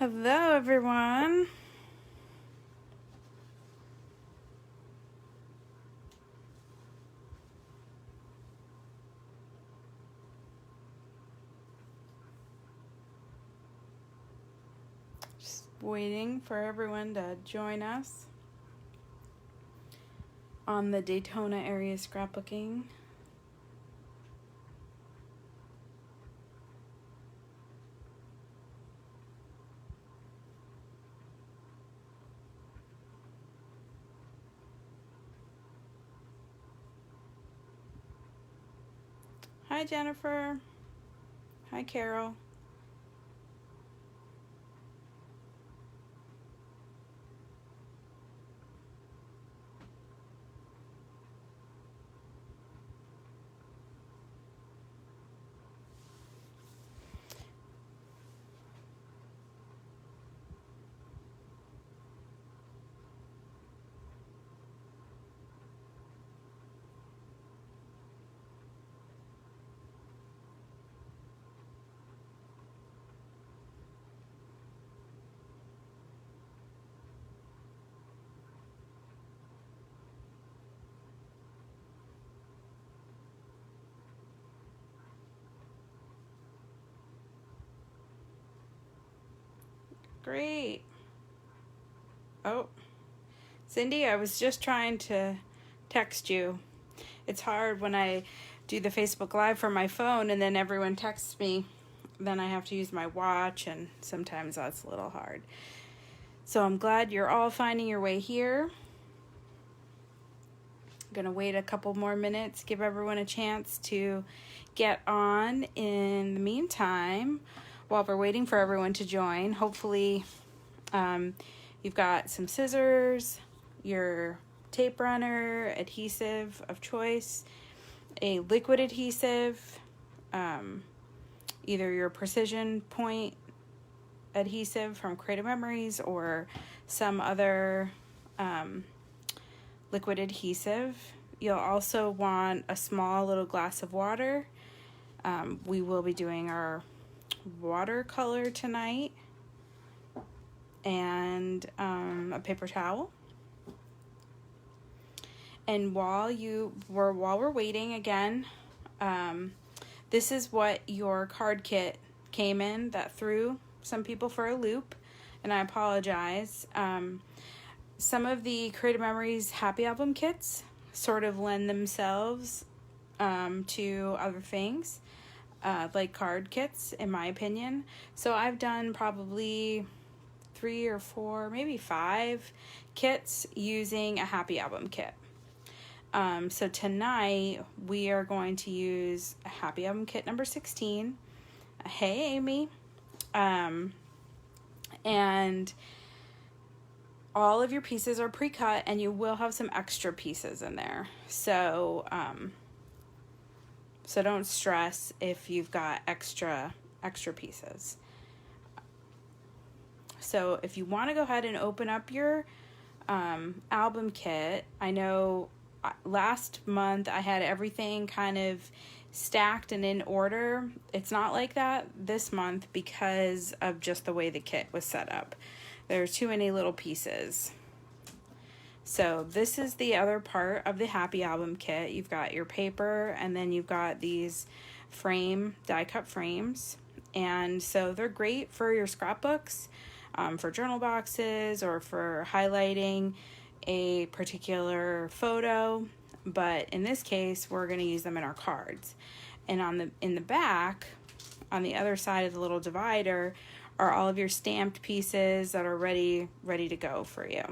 Hello, everyone. Just waiting for everyone to join us on the Daytona area scrapbooking. Hi, Jennifer. Hi, Carol. Great. Oh, Cindy, I was just trying to text you. It's hard when I do the Facebook Live from my phone and then everyone texts me. Then I have to use my watch, and sometimes that's a little hard. So I'm glad you're all finding your way here. I'm going to wait a couple more minutes, give everyone a chance to get on. In the meantime, while we're waiting for everyone to join, hopefully you've got some scissors, your tape runner, adhesive of choice, a liquid adhesive, either your precision point adhesive from Creative Memories or some other liquid adhesive. You'll also want a small little glass of water. We will be doing our watercolor tonight, and a paper towel. And while we're waiting again, this is what your card kit came in that threw some people for a loop, and I apologize. Some of the Creative Memories Happy Album kits sort of lend themselves to other things, like card kits, in my opinion. So I've done probably 3 or 4, maybe 5 kits using a Happy Album kit. So tonight we are going to use a Happy Album kit number 16. Hey, Amy. And all of your pieces are pre-cut, and you will have some extra pieces in there. So, so don't stress if you've got extra pieces. So if you want to go ahead and open up your album kit, I know last month I had everything kind of stacked and in order. It's not like that this month because of just the way the kit was set up. There's too many little pieces. So this is the other part of the Happy Album kit. You've got your paper, and then you've got these die cut frames. And so they're great for your scrapbooks, for journal boxes, or for highlighting a particular photo. But in this case, we're going to use them in our cards. And in the back, on the other side of the little divider, are all of your stamped pieces that are ready to go for you.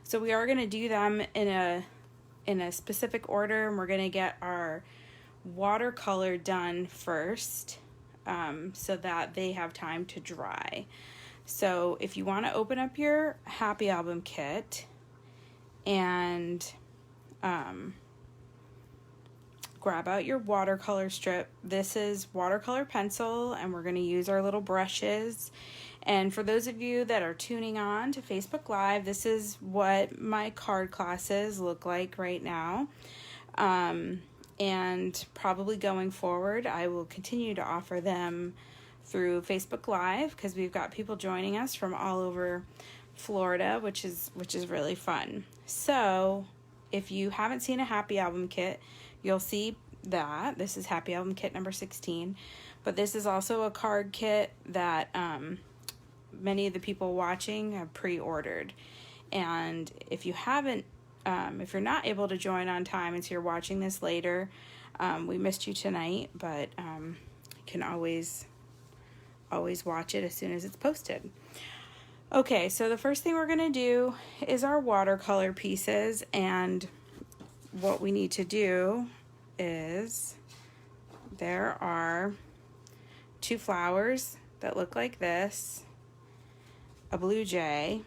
So we are going to do them in a specific order, and we're going to get our watercolor done first, so that they have time to dry. So if you want to open up your Happy Album kit and grab out your watercolor strip. This is watercolor pencil, and we're going to use our little brushes. And for those of you that are tuning on to Facebook Live, this is what my card classes look like right now. And probably going forward, I will continue to offer them through Facebook Live, because we've got people joining us from all over Florida, which is really fun. So if you haven't seen a Happy Album kit, you'll see that this is Happy Album kit number 16, but this is also a card kit that many of the people watching have pre-ordered. And if you haven't, if you're not able to join on time and so you're watching this later, we missed you tonight, but you can always watch it as soon as it's posted. Okay, so the first thing we're going to do is our watercolor pieces, and what we need to do is there are 2 flowers that look like this, a blue jay,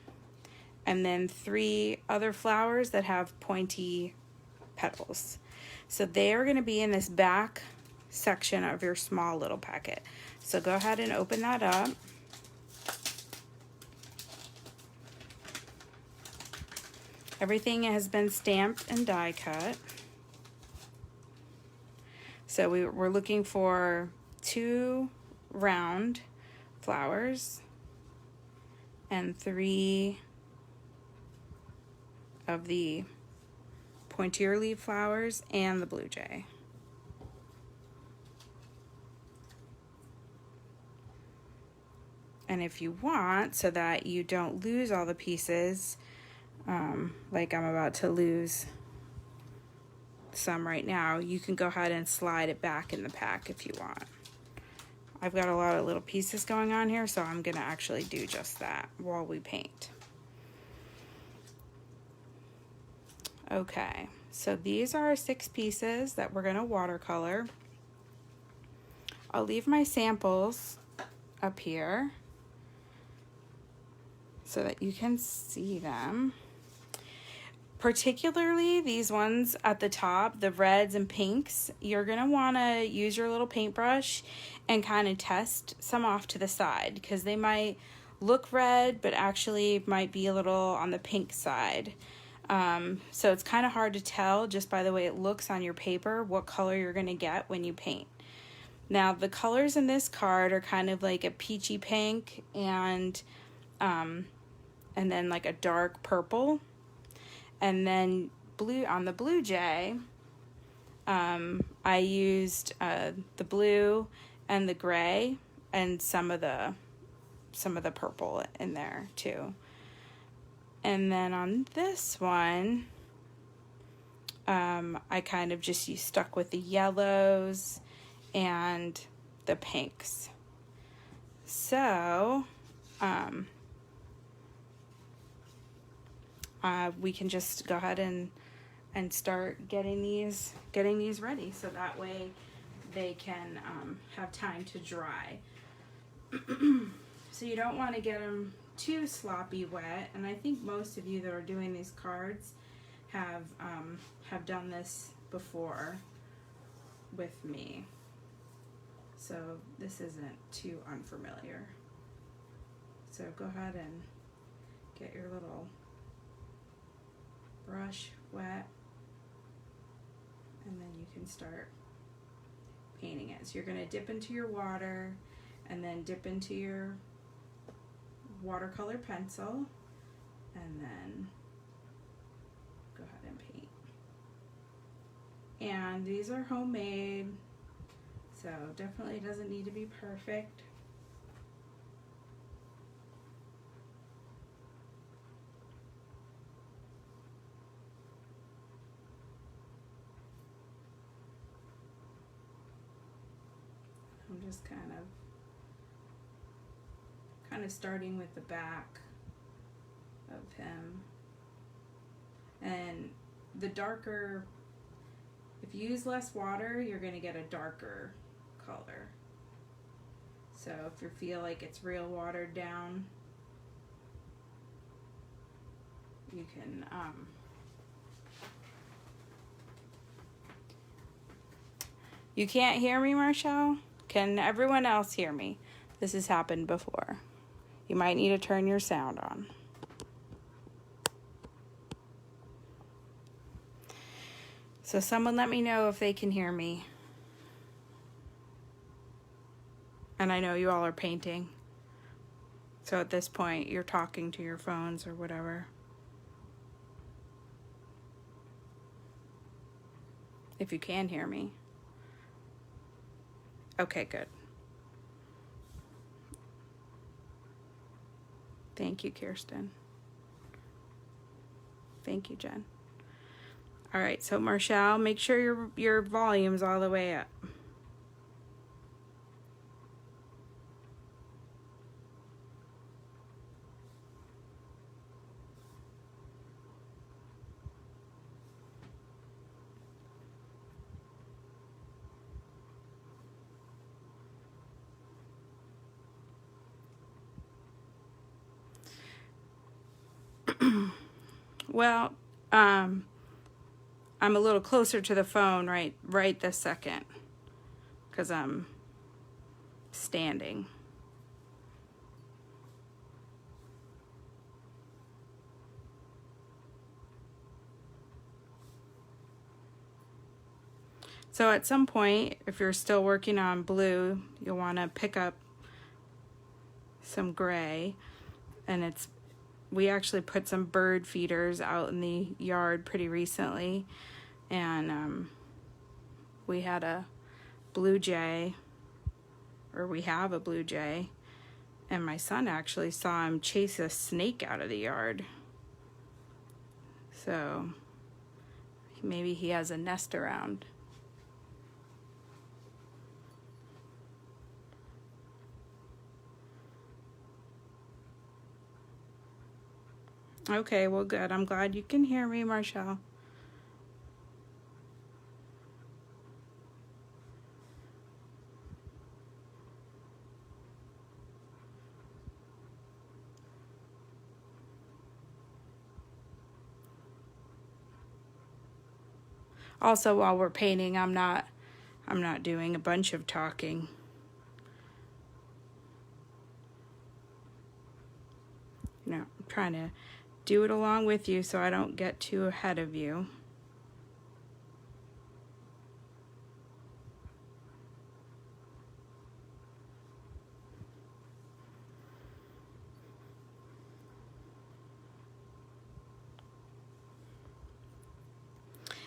and then 3 other flowers that have pointy petals. So they are going to be in this back section of your small little packet. So go ahead and open that up. Everything has been stamped and die cut. So we're looking for 2 round flowers and 3 of the pointier leaf flowers and the blue jay. And if you want, so that you don't lose all the pieces, like I'm about to lose some right now, you can go ahead and slide it back in the pack if you want. I've got a lot of little pieces going on here, so I'm gonna actually do just that while we paint. Okay, so these are our 6 pieces that we're gonna watercolor. I'll leave my samples up here so that you can see them. Particularly these ones at the top, the reds and pinks, you're gonna wanna use your little paintbrush and kind of test some off to the side, because they might look red, but actually might be a little on the pink side. So it's kind of hard to tell just by the way it looks on your paper what color you're gonna get when you paint. Now the colors in this card are kind of like a peachy pink and then like a dark purple. And then blue on the blue jay, I used the blue and the gray and some of the purple in there too. And then on this one, I kind of just stuck with the yellows and the pinks. So we can just go ahead and start getting these ready, so that way they can have time to dry. So you don't want to get them too sloppy wet, and I think most of you that are doing these cards have done this before with me, so this isn't too unfamiliar. So go ahead and get your little brush wet, and then you can start painting it. So you're going to dip into your water and then dip into your watercolor pencil, and then go ahead and paint. And these are homemade, so definitely doesn't need to be perfect. I'm just kind of starting with the back of him. And the darker, if you use less water, you're going to get a darker color. So if you feel like it's real watered down, you can you can't hear me, Marshall? Can everyone else hear me? This has happened before. You might need to turn your sound on. So someone let me know if they can hear me. And I know you all are painting. So at this point, you're talking to your phones or whatever. If you can hear me. Okay, good. Thank you, Kirsten. Thank you, Jen. All right, so Marshall, make sure your volume's all the way up. Well, I'm a little closer to the phone right this second because I'm standing. So at some point, if you're still working on blue, you'll want to pick up some gray, and we actually put some bird feeders out in the yard pretty recently, and we had a blue jay, or we have a blue jay, and my son actually saw him chase a snake out of the yard. So maybe he has a nest around. Okay, well, good. I'm glad you can hear me, Marshall. Also, while we're painting, I'm not doing a bunch of talking. I'm trying to do it along with you so I don't get too ahead of you.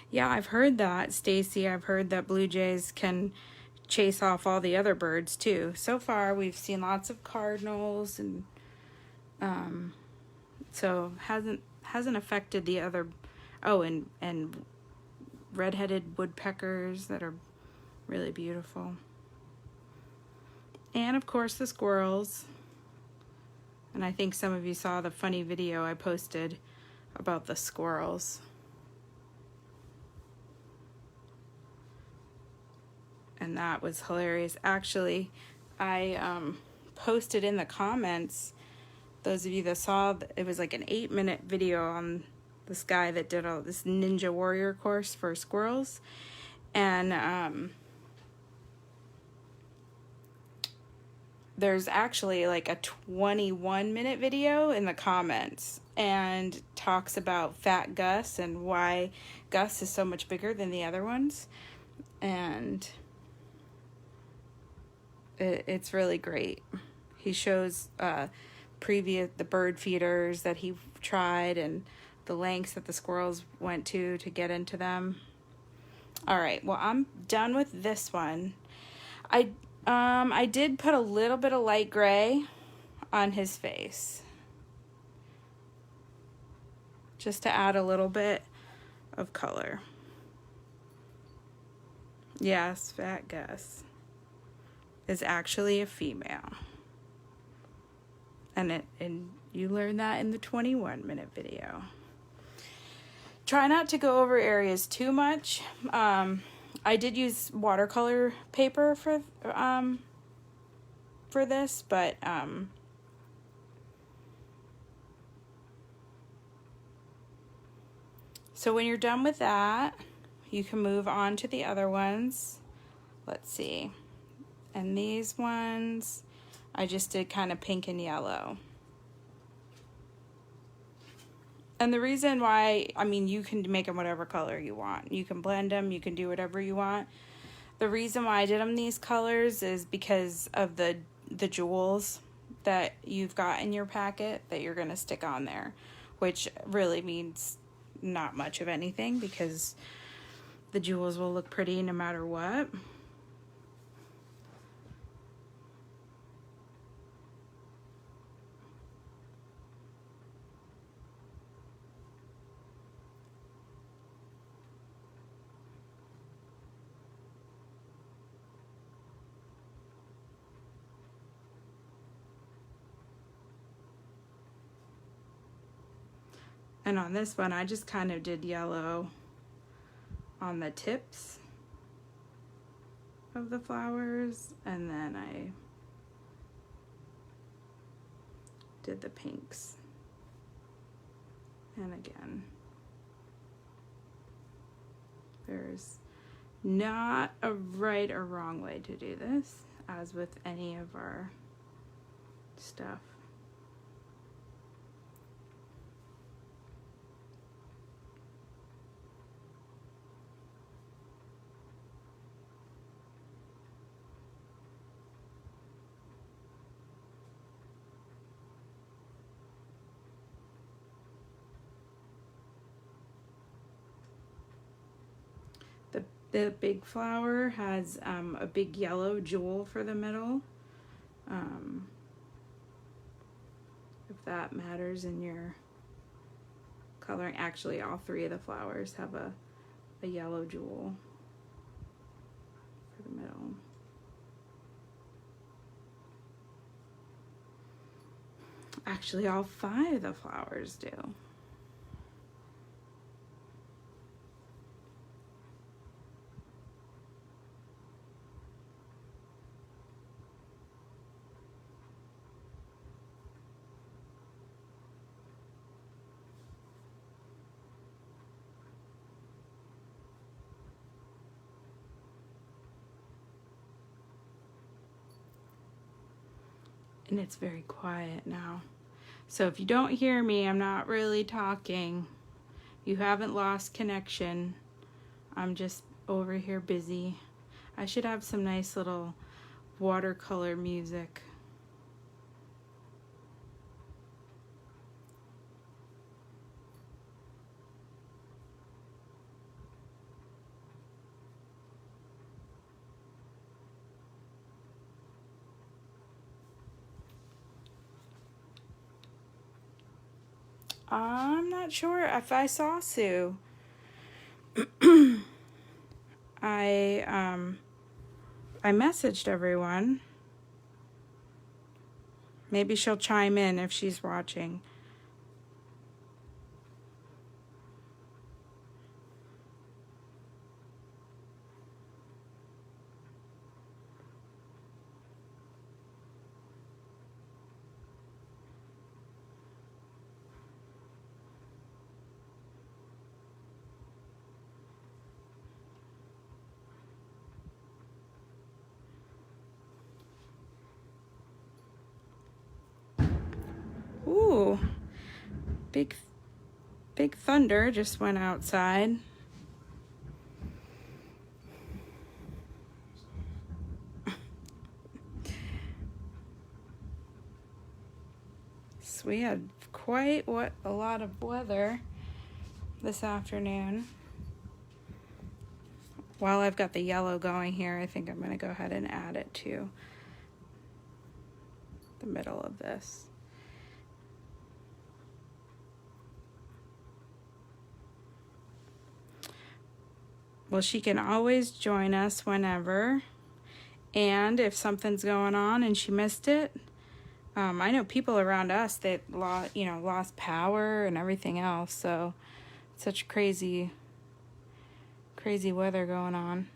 Yeah, I've heard that, Stacy. I've heard that blue jays can chase off all the other birds too. So far, we've seen lots of cardinals, and so hasn't affected the other. Oh, and red-headed woodpeckers that are really beautiful, and of course the squirrels. And I think some of you saw the funny video I posted about the squirrels. And that was hilarious. Actually, I posted in the comments, those of you that saw, it was like an 8-minute video on this guy that did this Ninja Warrior course for squirrels. And there's actually like a 21-minute video in the comments, and talks about Fat Gus and why Gus is so much bigger than the other ones. And it's really great. He shows the bird feeders that he tried and the lengths that the squirrels went to get into them. All right, well, I'm done with this one. I did put a little bit of light gray on his face, just to add a little bit of color. Yes, Fat Gus is actually a female. And you learned that in the 21-minute video. Try not to go over areas too much. I did use watercolor paper for this, but so when you're done with that, you can move on to the other ones. Let's see. And these ones, I just did kind of pink and yellow. And the reason why, I mean, you can make them whatever color you want. You can blend them, you can do whatever you want. The reason why I did them these colors is because of the jewels that you've got in your packet that you're going to stick on there, which really means not much of anything because the jewels will look pretty no matter what. And on this one, I just kind of did yellow on the tips of the flowers, and then I did the pinks. And again, there's not a right or wrong way to do this, as with any of our stuff. The big flower has a big yellow jewel for the middle. If that matters in your coloring. Actually, all three of the flowers have a yellow jewel for the middle. Actually, all 5 of the flowers do. And it's very quiet now. So if you don't hear me, I'm not really talking. You haven't lost connection. I'm just over here busy. I should have some nice little watercolor music. I'm not sure if I saw Sue. I messaged everyone. Maybe she'll chime in if she's watching. Ooh, big thunder just went outside. So we had quite a lot of weather this afternoon. While I've got the yellow going here, I think I'm going to go ahead and add it to the middle of this. Well, she can always join us whenever. And if something's going on and she missed it, I know people around us that lost power and everything else. So such crazy weather going on.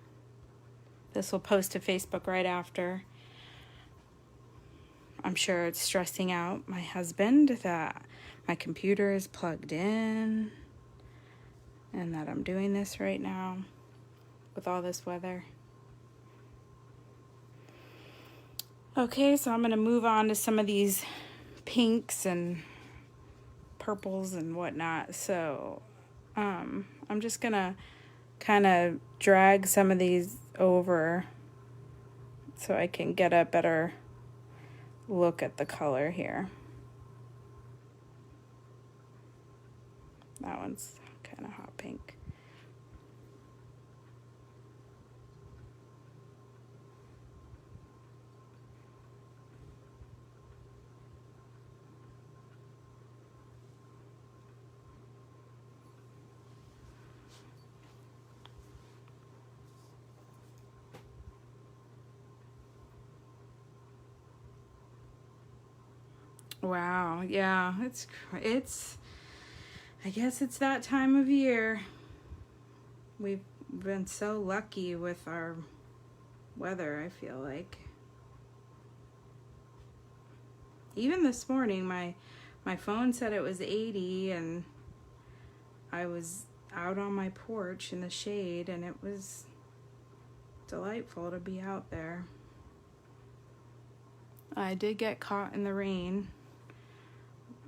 This will post to Facebook right after. I'm sure it's stressing out my husband that my computer is plugged in and that I'm doing this right now with all this weather. Okay, so I'm going to move on to some of these pinks and purples and whatnot. So I'm just going to kind of drag some of these over so I can get a better look at the color here. That one's kind of hot pink. Wow, yeah, it's I guess it's that time of year. We've been so lucky with our weather, I feel like. Even this morning my phone said it was 80 and I was out on my porch in the shade and it was delightful to be out there. I did get caught in the rain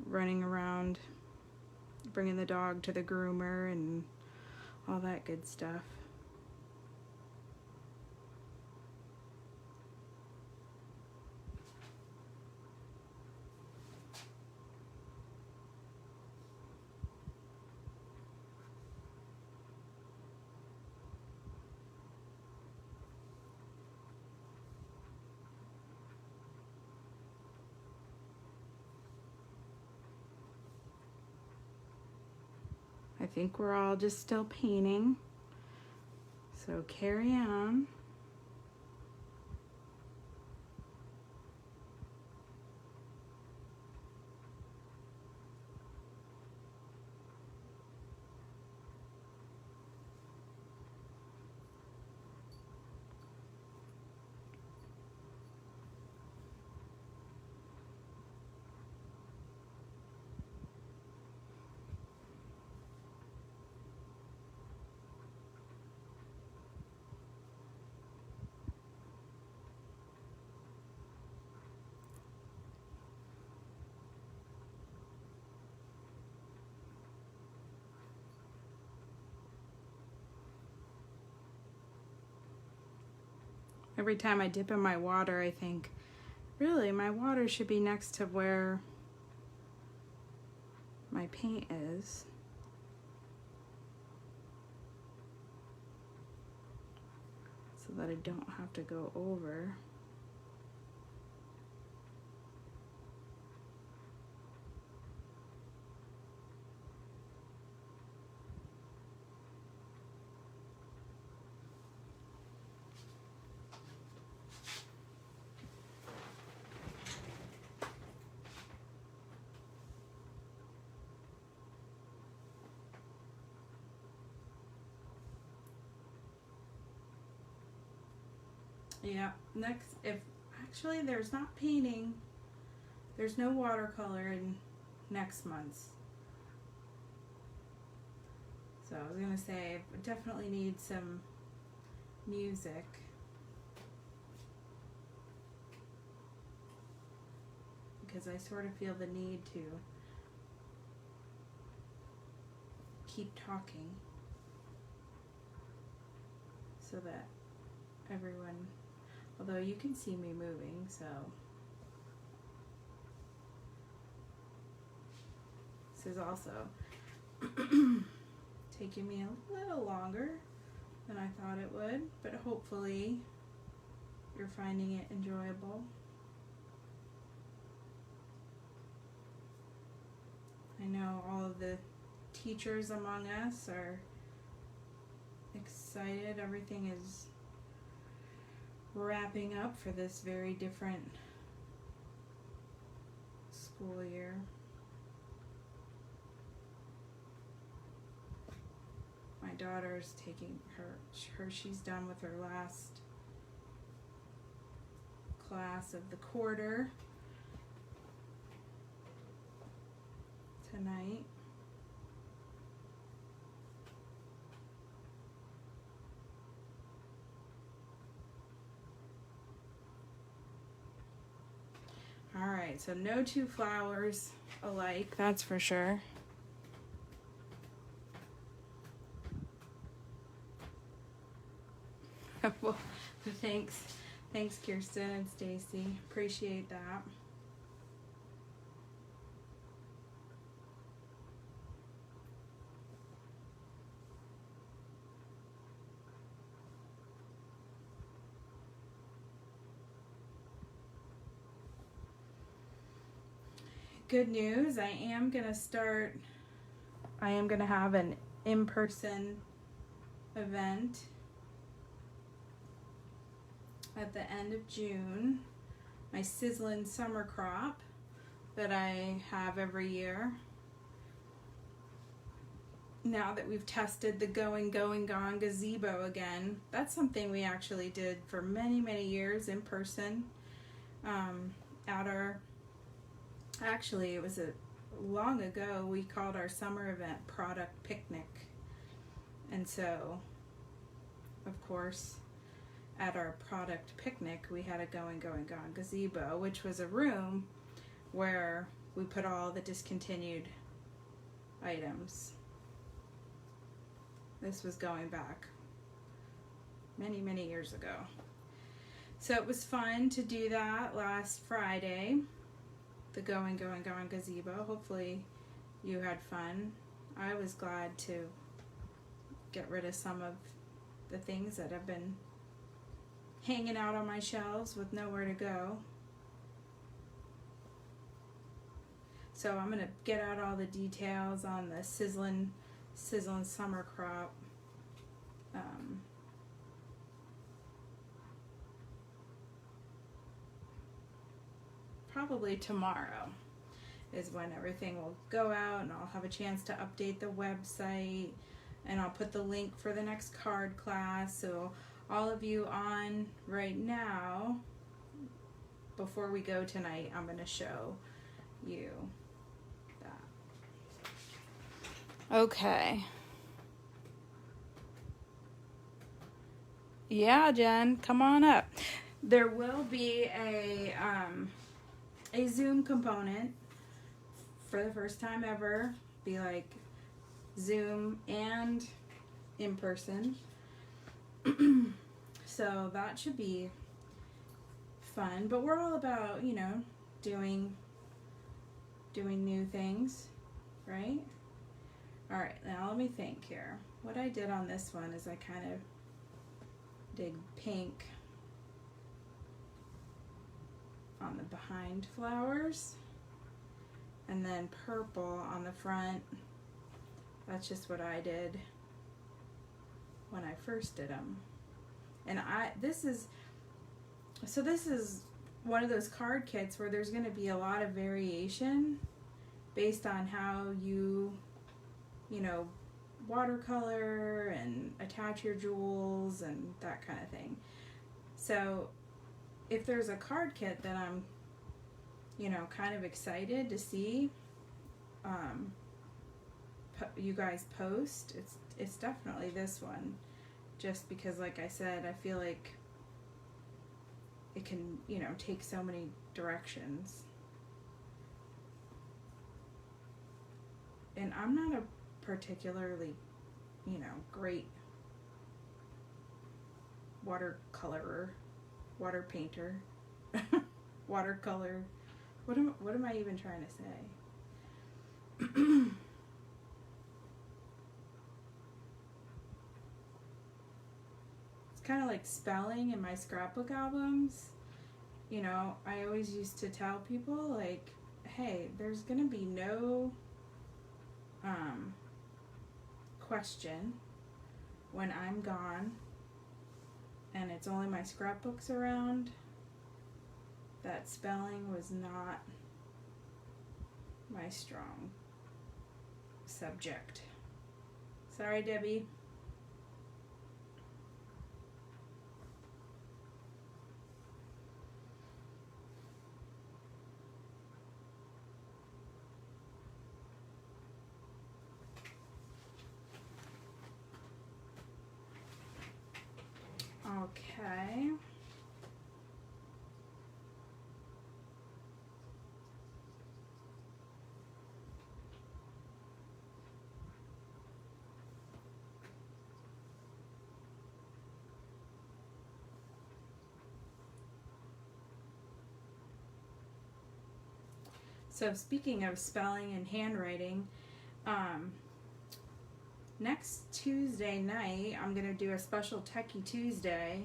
running around bringing the dog to the groomer and all that good stuff. I think we're all just still painting, so carry on. Every time I dip in my water, I think, really, my water should be next to where my paint is. So that I don't have to go over. Yeah, next, if actually there's not painting, there's no watercolor in next month's. So I was gonna say, I definitely need some music. Because I sort of feel the need to keep talking so that everyone, although you can see me moving, so this is also taking me a little longer than I thought it would, but hopefully you're finding it enjoyable. I know all of the teachers among us are excited. Everything is wrapping up for this very different school year. My daughter's taking she's done with her last class of the quarter tonight. All right, so no two flowers alike, that's for sure. Well, thanks. Thanks, Kirsten and Stacy. Appreciate that. Good news, I am going to have an in-person event at the end of June. My Sizzlin' Summer Crop that I have every year. Now that we've tested the Going Gone gazebo again, that's something we actually did for many years in person at our, actually it was long ago, we called our summer event Product Picnic. And so, of course, at our Product Picnic, we had a Going Gone gazebo, which was a room where we put all the discontinued items. This was going back many years ago. So it was fun to do that last Friday, the Going Gone gazebo. Hopefully you had fun. I was glad to get rid of some of the things that have been hanging out on my shelves with nowhere to go. So I'm gonna get out all the details on the Sizzlin' Summer Crop. Probably tomorrow is when everything will go out, and I'll have a chance to update the website, and I'll put the link for the next card class. So all of you on right now, before we go tonight, I'm going to show you that. Okay. Yeah, Jen, come on up. There will be a Zoom component for the first time ever. Be like Zoom and in person. So that should be fun. But we're all about, doing new things, right? All right, now let me think here. What I did on this one is I kind of did pink on the behind flowers and then purple on the front. That's just what I did when I first did them. And this is one of those card kits where there's going to be a lot of variation based on how you watercolor and attach your jewels and that kind of thing. So if there's a card kit that I'm kind of excited to see you guys post, it's definitely this one, just because, like I said, I feel like it can take so many directions, and I'm not a particularly great watercolorer, water painter, watercolor. What am I even trying to say? It's kind of like spelling in my scrapbook albums. I always used to tell people, like, hey, there's gonna be no question when I'm gone and it's only my scrapbooks around, that spelling was not my strong subject. Sorry, Debbie. Okay. So speaking of spelling and handwriting, next Tuesday night I'm going to do a special Techie Tuesday,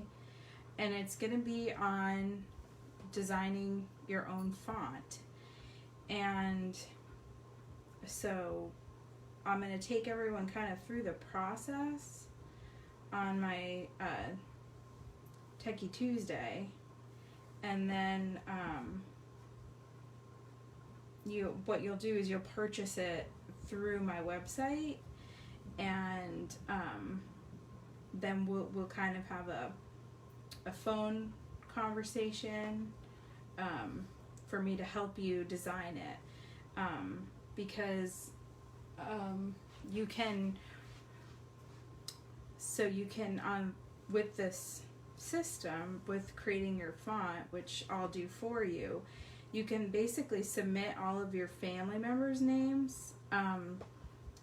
and it's going to be on designing your own font. And so I'm going to take everyone kind of through the process on my Techie Tuesday, and then what you'll do is you'll purchase it through my website, and then we'll kind of have a phone conversation for me to help you design it, because you can with this system, with creating your font, which I'll do for you, you can basically submit all of your family members' names,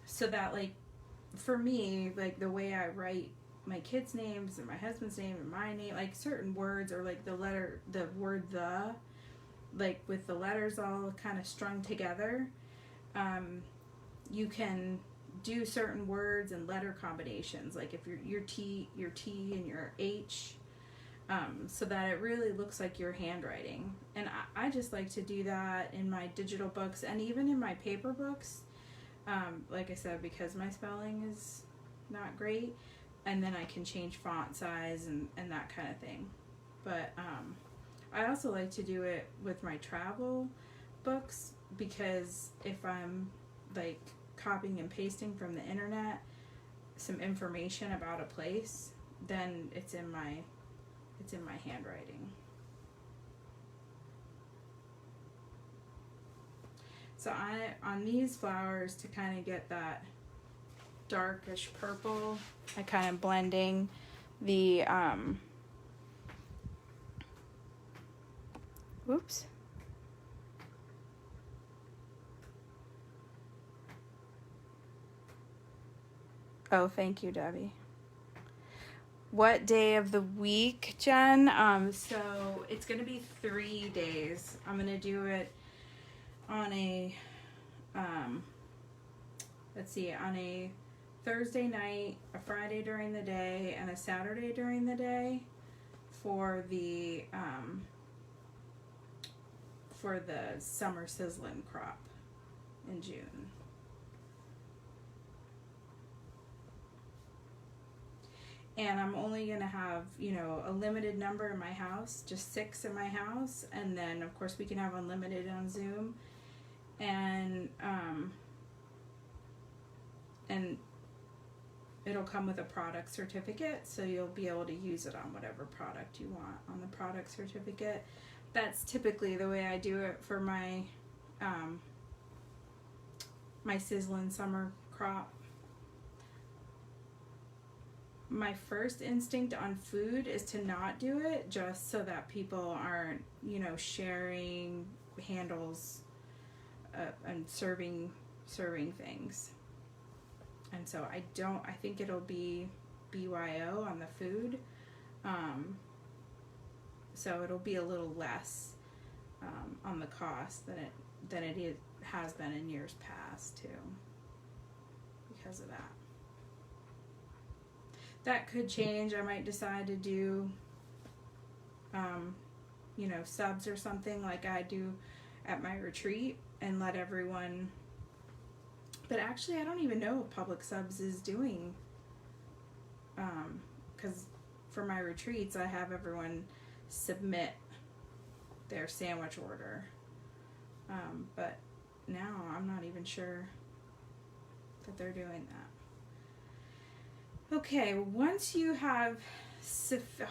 so that, like, for me, like, the way I write my kids' names and my husband's name and my name, like, certain words, or like the word the, like, with the letters all kind of strung together, you can do certain words and letter combinations, like if your T and your H, so that it really looks like your handwriting. And I just like to do that in my digital books and even in my paper books, like I said, because my spelling is not great, and then I can change font size and that kind of thing. But I also like to do it with my travel books, because if I'm like copying and pasting from the internet some information about a place, then it's in my handwriting. So on these flowers, to kind of get that darkish purple, I kind of blending the whoops. Oh, thank you, Debbie. What day of the week, Jen? So it's going to be 3 days. I'm going to do it on a, on a Thursday night, a Friday during the day, and a Saturday during the day for the summer sizzling crop in June. And I'm only going to have, a limited number in my house, just 6 in my house. And then, of course, we can have unlimited on Zoom. And it'll come with a product certificate, so you'll be able to use it on whatever product you want on the product certificate. That's typically the way I do it for my my sizzling summer crop. My first instinct on food is to not do it, just so that people aren't, sharing handles and serving things. And so I think it'll be BYO on the food. So it'll be a little less on the cost than it has been in years past too, because of that. That could change. I might decide to do, subs or something like I do at my retreat, and let everyone. But actually, I don't even know if Public Subs is doing, because for my retreats, I have everyone submit their sandwich order. But now I'm not even sure that they're doing that. Okay, once you have,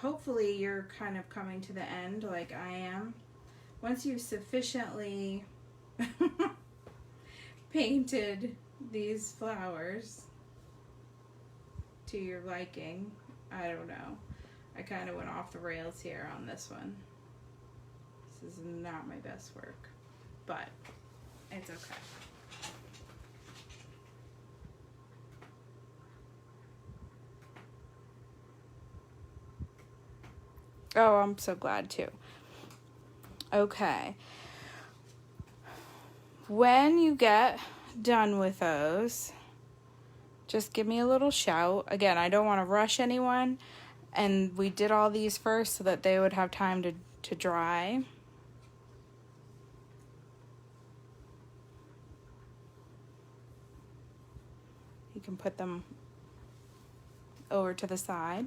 hopefully you're kind of coming to the end like I am. Once you've sufficiently painted these flowers to your liking, I don't know. I kind of went off the rails here on this one. This is not my best work, but it's okay. Oh, I'm so glad too. Okay. When you get done with those, just give me a little shout. Again, I don't want to rush anyone, and we did all these first so that they would have time to dry. You can put them over to the side.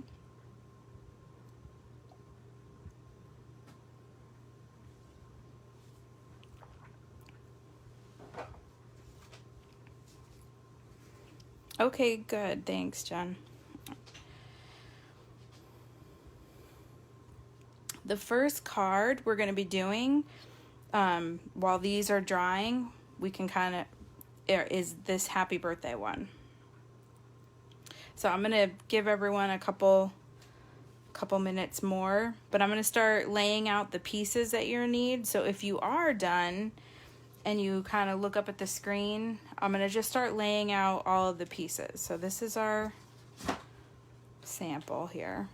Okay, good. Thanks, Jen. The first card we're going to be doing, while these are drying, we can kind of, is this happy birthday one. So I'm going to give everyone a couple minutes more, but I'm going to start laying out the pieces that you need. So if you are done and you kind of look up at the screen, I'm going to just start laying out all of the pieces. So this is our sample here.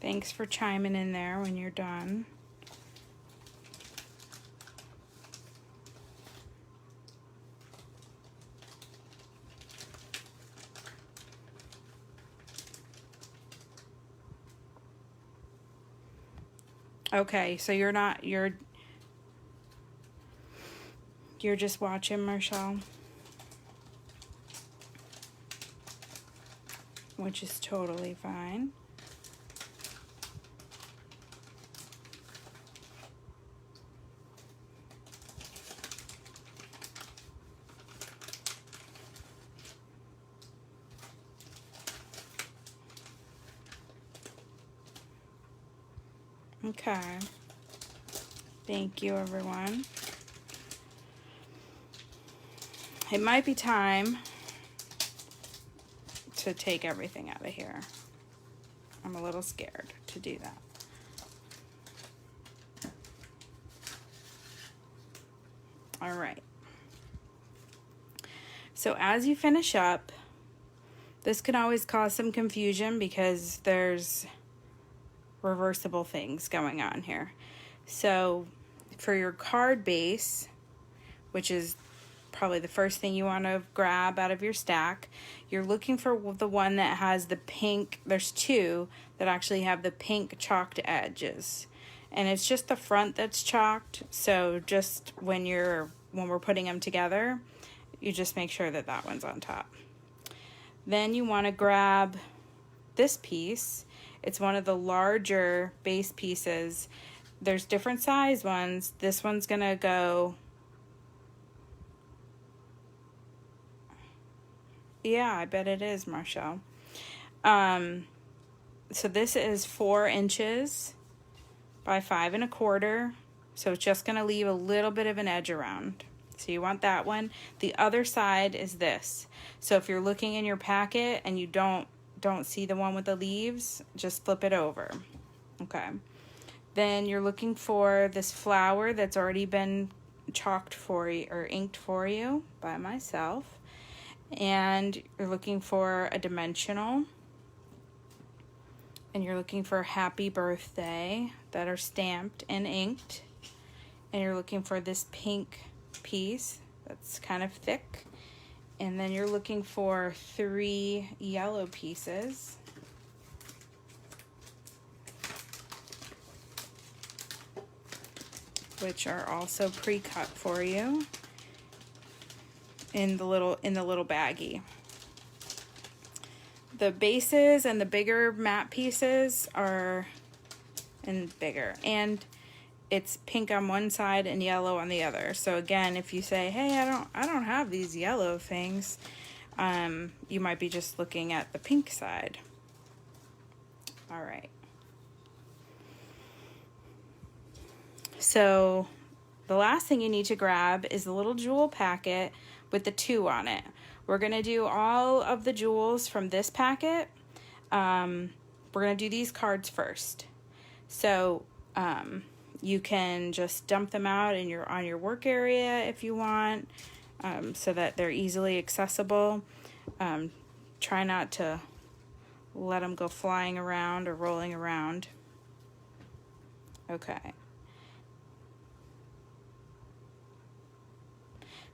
Thanks for chiming in there when you're done. Okay, so you're just watching, Marshall, which is totally fine. Okay. Thank you, everyone. It might be time to take everything out of here. I'm a little scared to do that. All right. So as you finish up, this can always cause some confusion because there's reversible things going on here. So for your card base, which is probably the first thing you want to grab out of your stack, you're looking for the one that has the pink. There's two that actually have the pink chalked edges, and it's just the front that's chalked. So just when we're putting them together, you just make sure that that one's on top. Then you want to grab this piece. It's one of the larger base pieces. There's different size ones. This one's gonna go, yeah, I bet it is, Marshall. So this is 4 inches by 5 1/4. So it's just gonna leave a little bit of an edge around. So you want that one. The other side is this. So if you're looking in your packet and you don't see the one with the leaves, just flip it over. Okay. Then you're looking for this flower that's already been chalked for you or inked for you by myself. And you're looking for a dimensional. And you're looking for happy birthday that are stamped and inked. And you're looking for this pink piece that's kind of thick. And then you're looking for 3 yellow pieces. Which are also pre-cut for you in the little baggie. The bases and the bigger matte pieces are bigger, and it's pink on one side and yellow on the other. So again, if you say, hey, I don't have these yellow things, You might be just looking at the pink side. All right. So the last thing you need to grab is the little jewel packet with the 2 on it. We're going to do all of the jewels from this packet. We're going to do these cards first. So you can just dump them out on your work area if you want, so that they're easily accessible. Try not to let them go flying around or rolling around. Okay.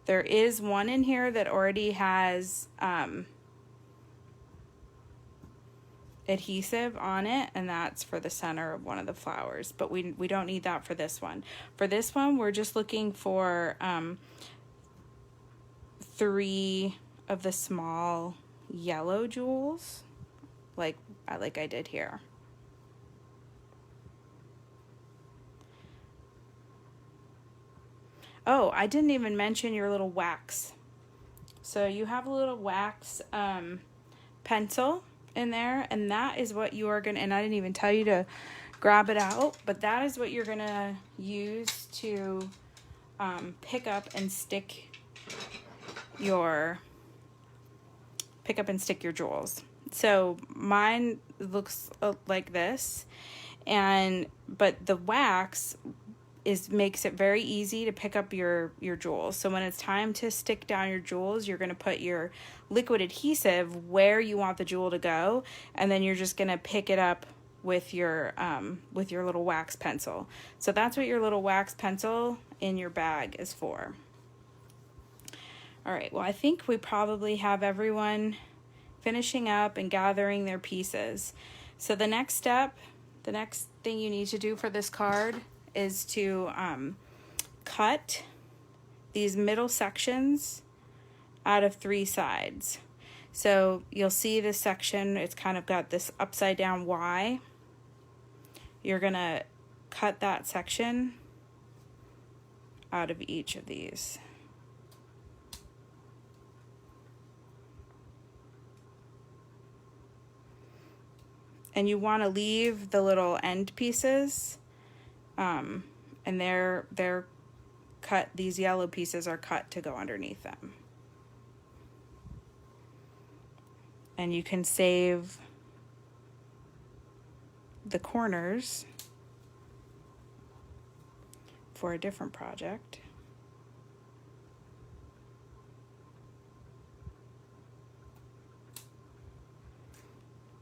There is one in here that already has adhesive on it, and that's for the center of one of the flowers, but we don't need that for this one. For this one, we're just looking for 3 of the small yellow jewels, like I did here. Oh, I didn't even mention your little wax. So you have a little wax pencil in there, and that is what you are gonna, and I didn't even tell you to grab it out, but that is what you're gonna use to pick up and stick your jewels. So mine looks like this, but the wax makes it very easy to pick up your jewels. So when it's time to stick down your jewels, you're going to put your liquid adhesive where you want the jewel to go, and then you're just going to pick it up with your little wax pencil. So that's what your little wax pencil in your bag is for. All right, well, I think we probably have everyone finishing up and gathering their pieces. So the next step, the next thing you need to do for this card is to cut these middle sections out of 3 sides. So you'll see this section, it's kind of got this upside down Y. You're gonna cut that section out of each of these. And you want to leave the little end pieces, and they're cut, these yellow pieces are cut to go underneath them. And you can save the corners for a different project.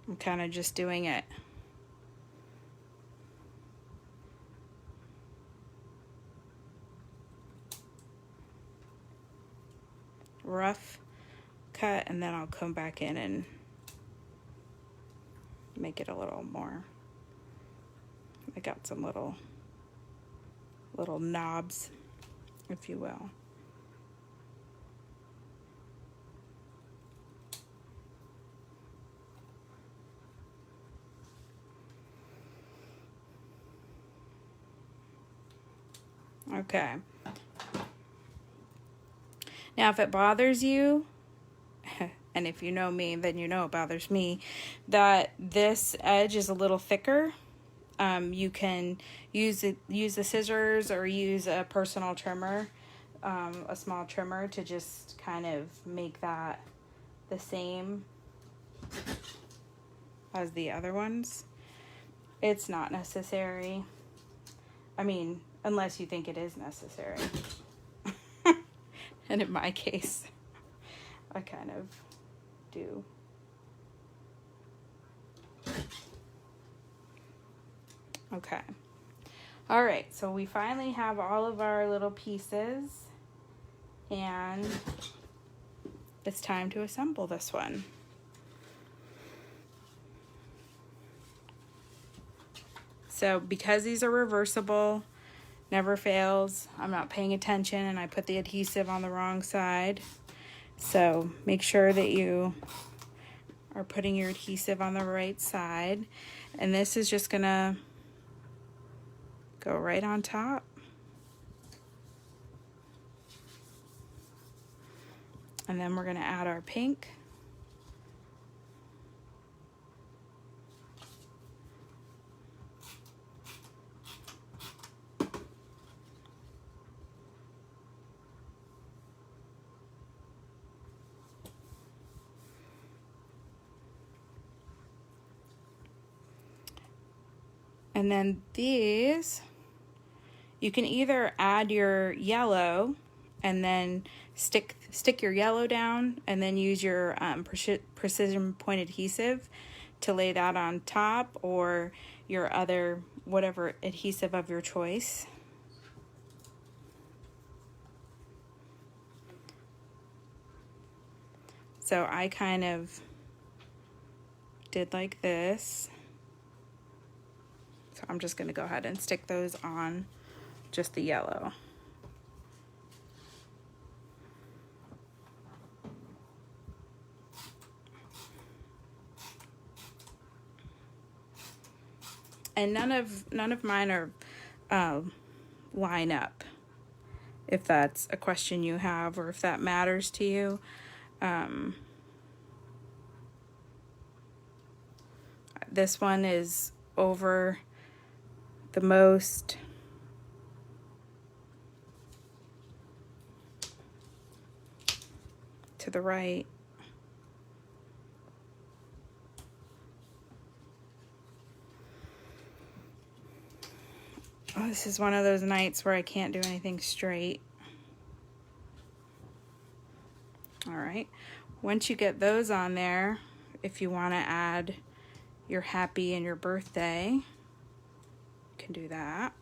I'm kind of just doing it rough cut, and then I'll come back in and make it a little more. I got some little knobs, if you will. Okay. Now, if it bothers you, and if you know me, then you know it bothers me, that this edge is a little thicker, you can use the scissors or use a personal trimmer, a small trimmer, to just kind of make that the same as the other ones. It's not necessary. I mean, unless you think it is necessary. And in my case, I kind of do. Okay. All right, so we finally have all of our little pieces, and it's time to assemble this one. So because these are reversible, never fails, I'm not paying attention and I put the adhesive on the wrong side. So make sure that you are putting your adhesive on the right side. And this is just gonna go right on top. And then we're going to add our pink. And then these, you can either add your yellow and then stick your yellow down and then use your precision point adhesive to lay that on top, or your other whatever adhesive of your choice. So I kind of did like this. So I'm just going to go ahead and stick those on just the yellow. And none of mine are line up, if that's a question you have or if that matters to you. This one is over the most. To the right. Oh, this is one of those nights where I can't do anything straight. All right. Once you get those on there, if you want to add your happy and your birthday, you can do that.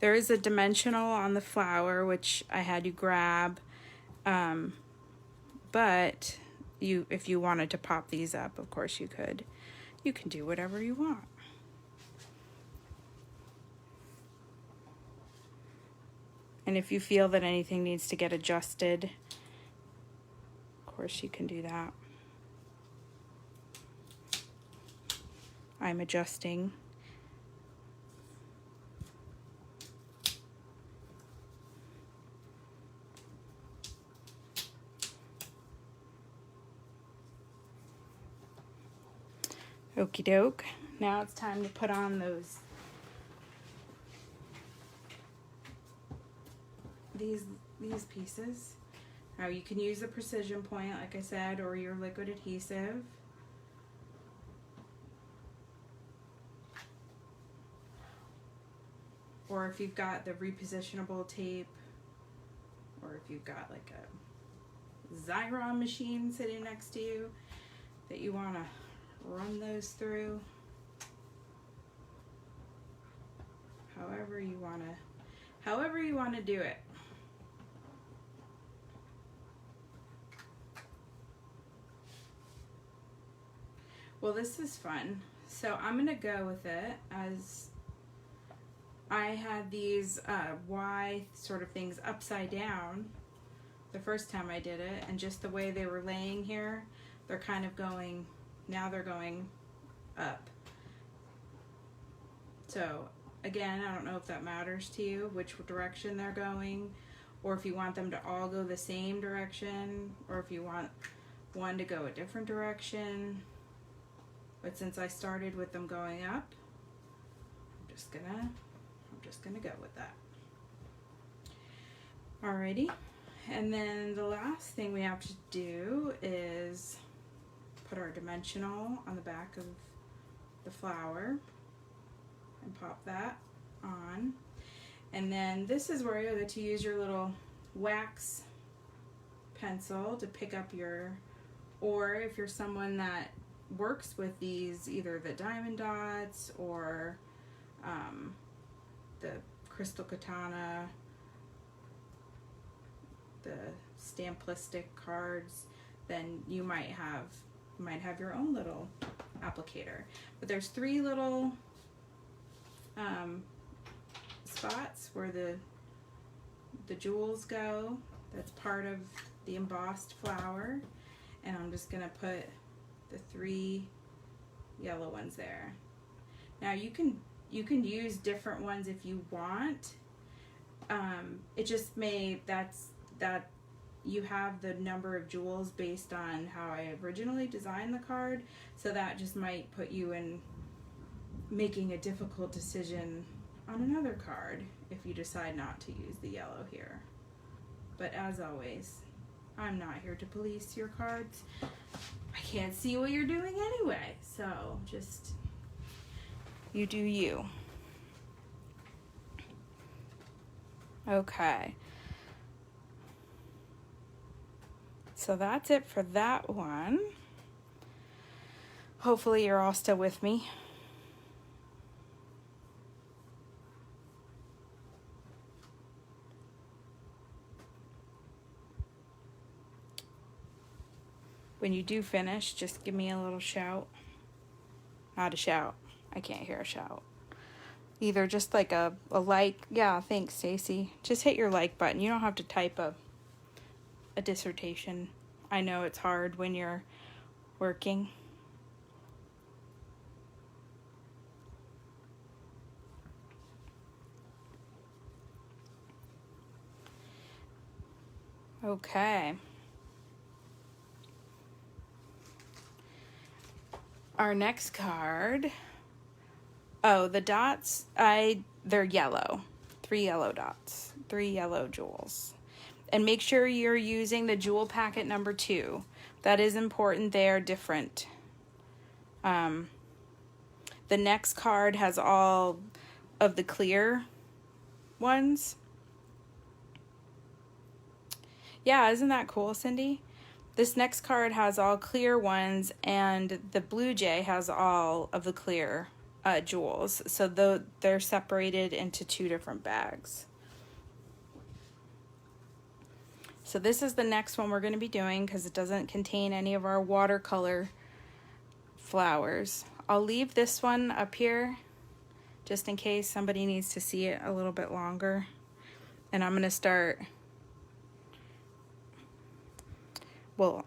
There is a dimensional on the flower, which I had you grab, but if you wanted to pop these up, of course you could. You can do whatever you want. And if you feel that anything needs to get adjusted, of course you can do that. I'm adjusting. Okie doke. Now it's time to put on these pieces. Now you can use a precision point, like I said, or your liquid adhesive. Or if you've got the repositionable tape, or if you've got like a Xyron machine sitting next to you that you want to run those through. However you want to do it. Well, this is fun. So I'm going to go with it, as I had these Y sort of things upside down the first time I did it, and just the way they were laying here, they're kind of going, now they're going up. So again, I don't know if that matters to you, which direction they're going, or if you want them to all go the same direction, or if you want one to go a different direction. But since I started with them going up, I'm just gonna go with that. Alrighty, and then the last thing we have to do is put our dimensional on the back of the flower and pop that on. And then this is where you get to use your little wax pencil to pick up your, or if you're someone that works with these, either the diamond dots or the crystal katana, the Stamplistic cards, then you might have your own little applicator. But there's 3 little spots where the jewels go. That's part of the embossed flower, and I'm just gonna put the 3 yellow ones there. Now you can you can use different ones if you want. It just may, that you have the number of jewels based on how I originally designed the card, so that just might put you in making a difficult decision on another card if you decide not to use the yellow here. But as always, I'm not here to police your cards. I can't see what you're doing anyway, so just, you do you. Okay. So that's it for that one. Hopefully you're all still with me. When you do finish, just give me a little shout. Not a shout. I can't hear a shout. Either just like a like. Yeah, thanks, Stacy. Just hit your like button. You don't have to type a dissertation. I know it's hard when you're working. Okay. Our next card. Oh, the dots, they're yellow. 3 yellow dots. 3 yellow jewels. And make sure you're using the jewel packet number 2. That is important. They are different. The next card has all of the clear ones. Yeah, isn't that cool, Cindy? This next card has all clear ones, and the blue jay has all of the clear jewels. So they're separated into 2 different bags. So this is the next one we're going to be doing because it doesn't contain any of our watercolor flowers. I'll leave this one up here just in case somebody needs to see it a little bit longer. And I'm going to start, well,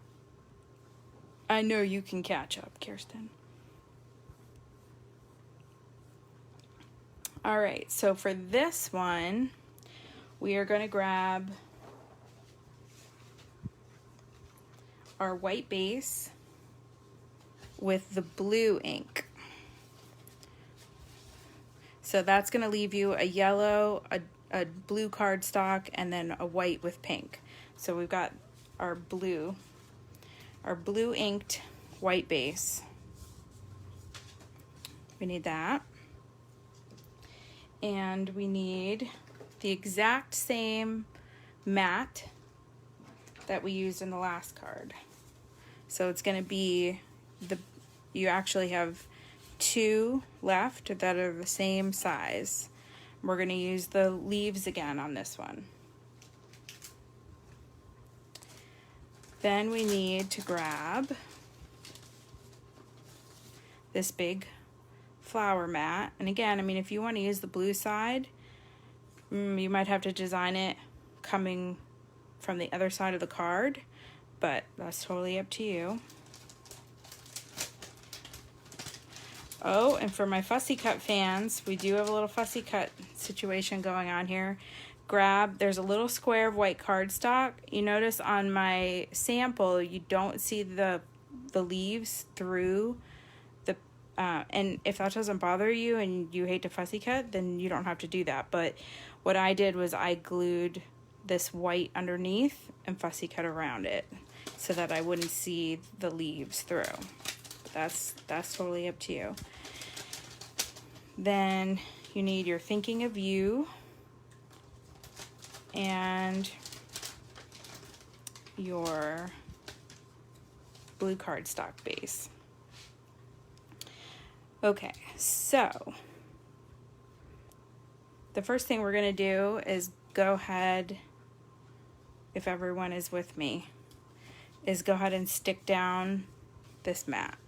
I know you can catch up, Kirsten. All right, so for this one, we are going to grab our white base with the blue ink. So that's going to leave you a yellow, a blue cardstock, and then a white with pink. So we've got our blue inked white base. We need that. And we need the exact same mat that we used in the last card. So it's going to be you actually have 2 left that are the same size. We're going to use the leaves again on this one. Then we need to grab this big flower mat. And again, I mean, if you want to use the blue side, you might have to design it coming from the other side of the card, but that's totally up to you. Oh, and for my fussy cut fans, we do have a little fussy cut situation going on here. There's a little square of white cardstock. You notice on my sample, you don't see the leaves through the, and if that doesn't bother you and you hate to fussy cut, then you don't have to do that. But what I did was I glued this white underneath and fussy cut around it so that I wouldn't see the leaves through. That's totally up to you. Then you need your Thinking of You and your blue cardstock base. Okay, so the first thing we're going to do is go ahead, if everyone is with me, is go ahead and stick down this mat.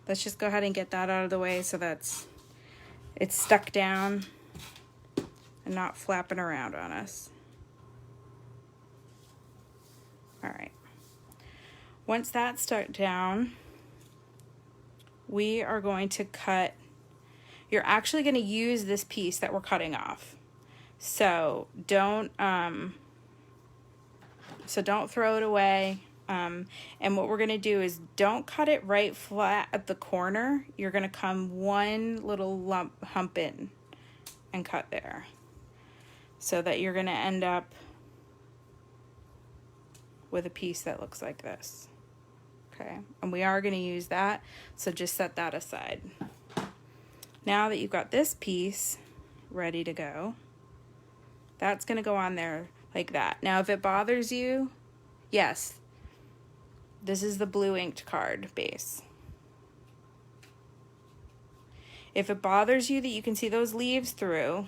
Let's just go ahead and get that out of the way so it's stuck down and not flapping around on us. All right. Once that's stuck down, we are going to cut. you're actually going to use this piece that we're cutting off. So don't throw it away. And what we're going to do is don't cut it right flat at the corner. You're going to come one little hump in and cut there, so that you're going to end up with a piece that looks like this. Okay, and we are going to use that, so just set that aside. Now that you've got this piece ready to go, that's going to go on there like that. Now if it bothers you, yes, this is the blue inked card base. If it bothers you that you can see those leaves through,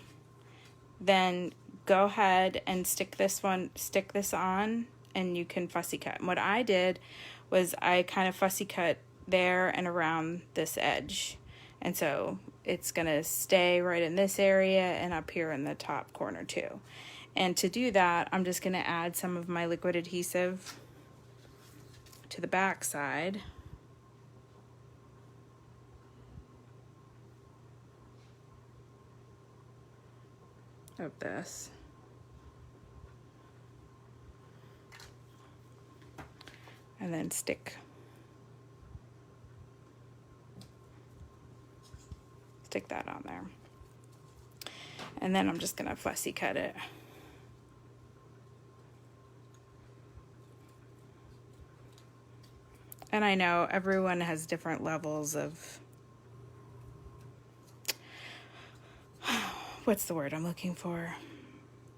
then go ahead and stick this on, and you can fussy cut. And what I did was I kind of fussy cut there and around this edge. And so it's gonna stay right in this area and up here in the top corner too. And to do that, I'm just gonna add some of my liquid adhesive to the back side. Of this. And then stick that on there. And then I'm just gonna fussy cut it. And I know everyone has different levels of, what's the word I'm looking for?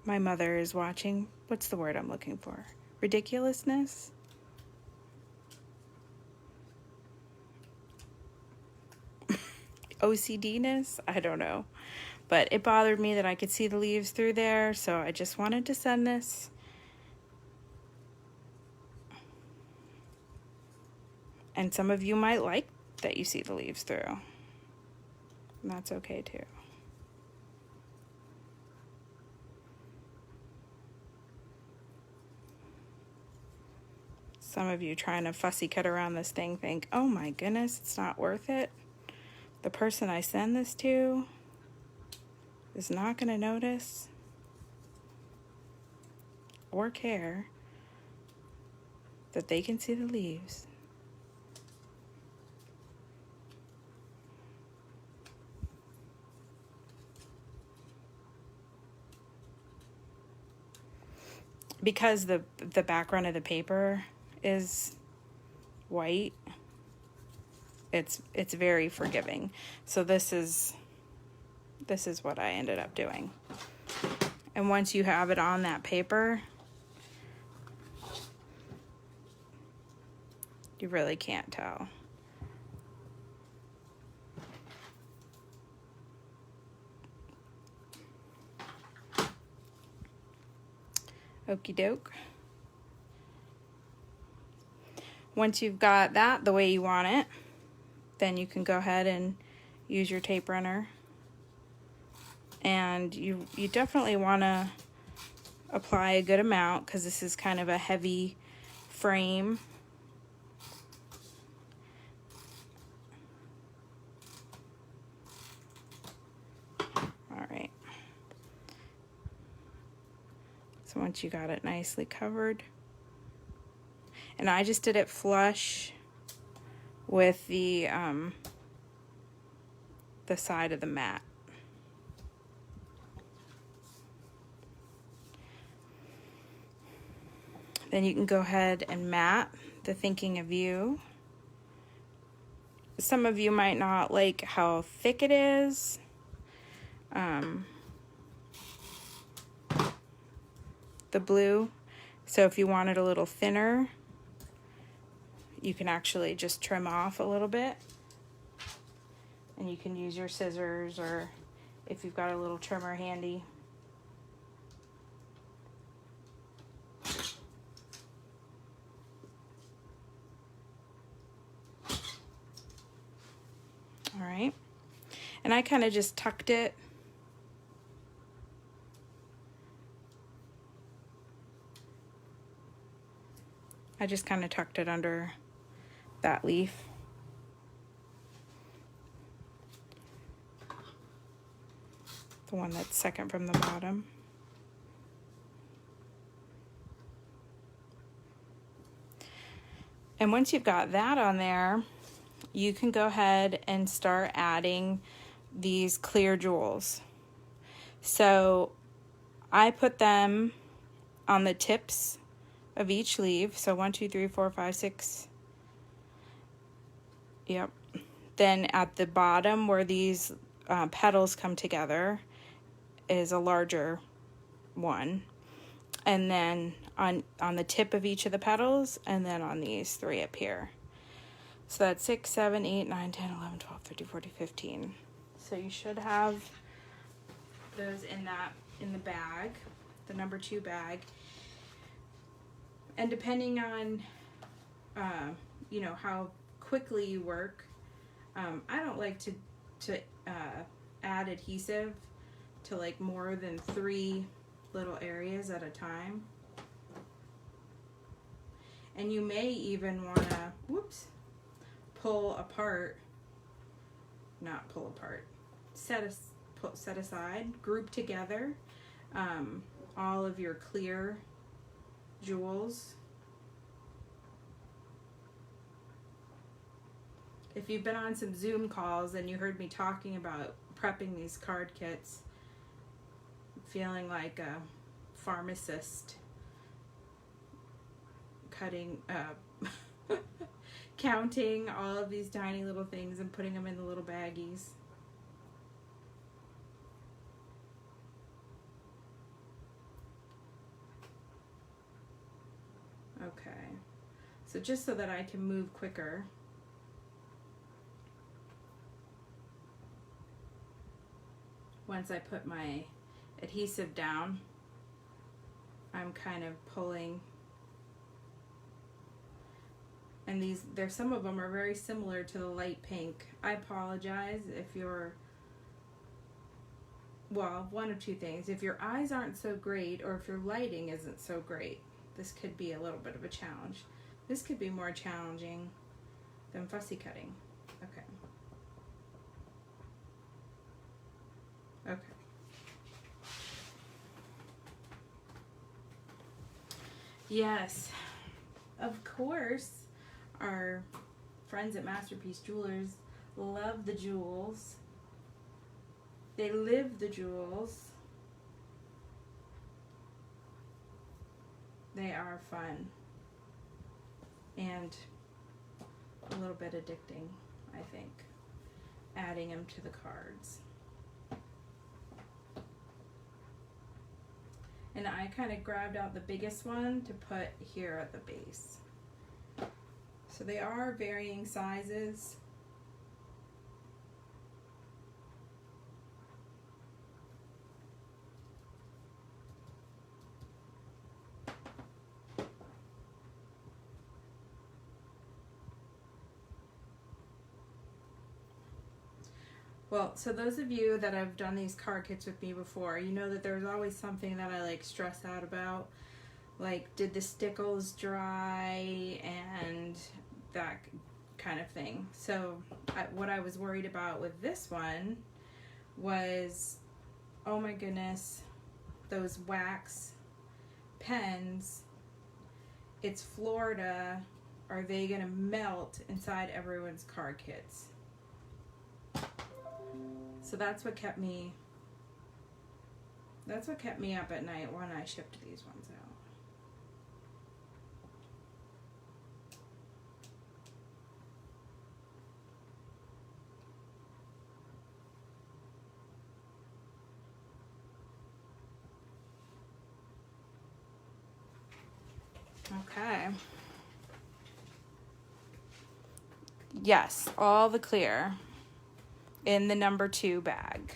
My mother is watching. What's the word I'm looking for? Ridiculousness? OCD-ness? I don't know. But it bothered me that I could see the leaves through there, so I just wanted to send this. And some of you might like that you see the leaves through. And that's okay too. Some of you trying to fussy cut around this thing think, oh my goodness, it's not worth it. The person I send this to is not going to notice or care that they can see the leaves. Because the background of the paper is white, it's very forgiving. So this is what I ended up doing. And once you have it on that paper, you really can't tell. Okie doke. Once you've got that the way you want it, then you can go ahead and use your tape runner. And you definitely want to apply a good amount, because this is kind of a heavy frame. Alright. So once you got it nicely covered, and I just did it flush with the side of the mat. Then you can go ahead and mat the Thinking of You. Some of you might not like how thick it is. The blue. So if you want it a little thinner, you can actually just trim off a little bit. And you can use your scissors, or if you've got a little trimmer handy. All right. And I kind of just tucked it. I just kind of tucked it under that leaf. the one that's second from the bottom. And once you've got that on there, you can go ahead and start adding these clear jewels. So I put them on the tips of each leaf. So 1, 2, 3, 4, 5, 6. Yep. Then at the bottom where these petals come together is a larger one. And then on the tip of each of the petals, and then on these 3 up here. So that's 6, 7, 8, 9, 10, 11, 12, 13, 14, 15. So you should have those in the bag, the number 2 bag. And depending on, you know, how quickly you work, I don't like to add adhesive to like more than 3 little areas at a time. And you may even want to, set aside, group together all of your clear jewels. If you've been on some Zoom calls and you heard me talking about prepping these card kits, feeling like a pharmacist cutting counting all of these tiny little things and putting them in the little baggies. Okay, so just so that I can move quicker, once I put my adhesive down, I'm kind of pulling. And some of them are very similar to the light pink. I apologize if you're, well, one of 2 things. If your eyes aren't so great, or if your lighting isn't so great, this could be a little bit of a challenge. This could be more challenging than fussy cutting. Okay. Okay. Yes, of course, our friends at Masterpiece Jewelers love the jewels. They live the jewels. They are fun and a little bit addicting, I think, adding them to the cards. And I kind of grabbed out the biggest one to put here at the base. So they are varying sizes. Well, so those of you that have done these card kits with me before, you know that there's always something that I like stress out about. Like, did the stickles dry and that kind of thing. So what I was worried about with this one was, oh my goodness, those wax pens, it's Florida, are they gonna melt inside everyone's card kits? So that's what kept me up at night when I shipped these ones out. Okay. Yes, all the clear in the number 2 bag.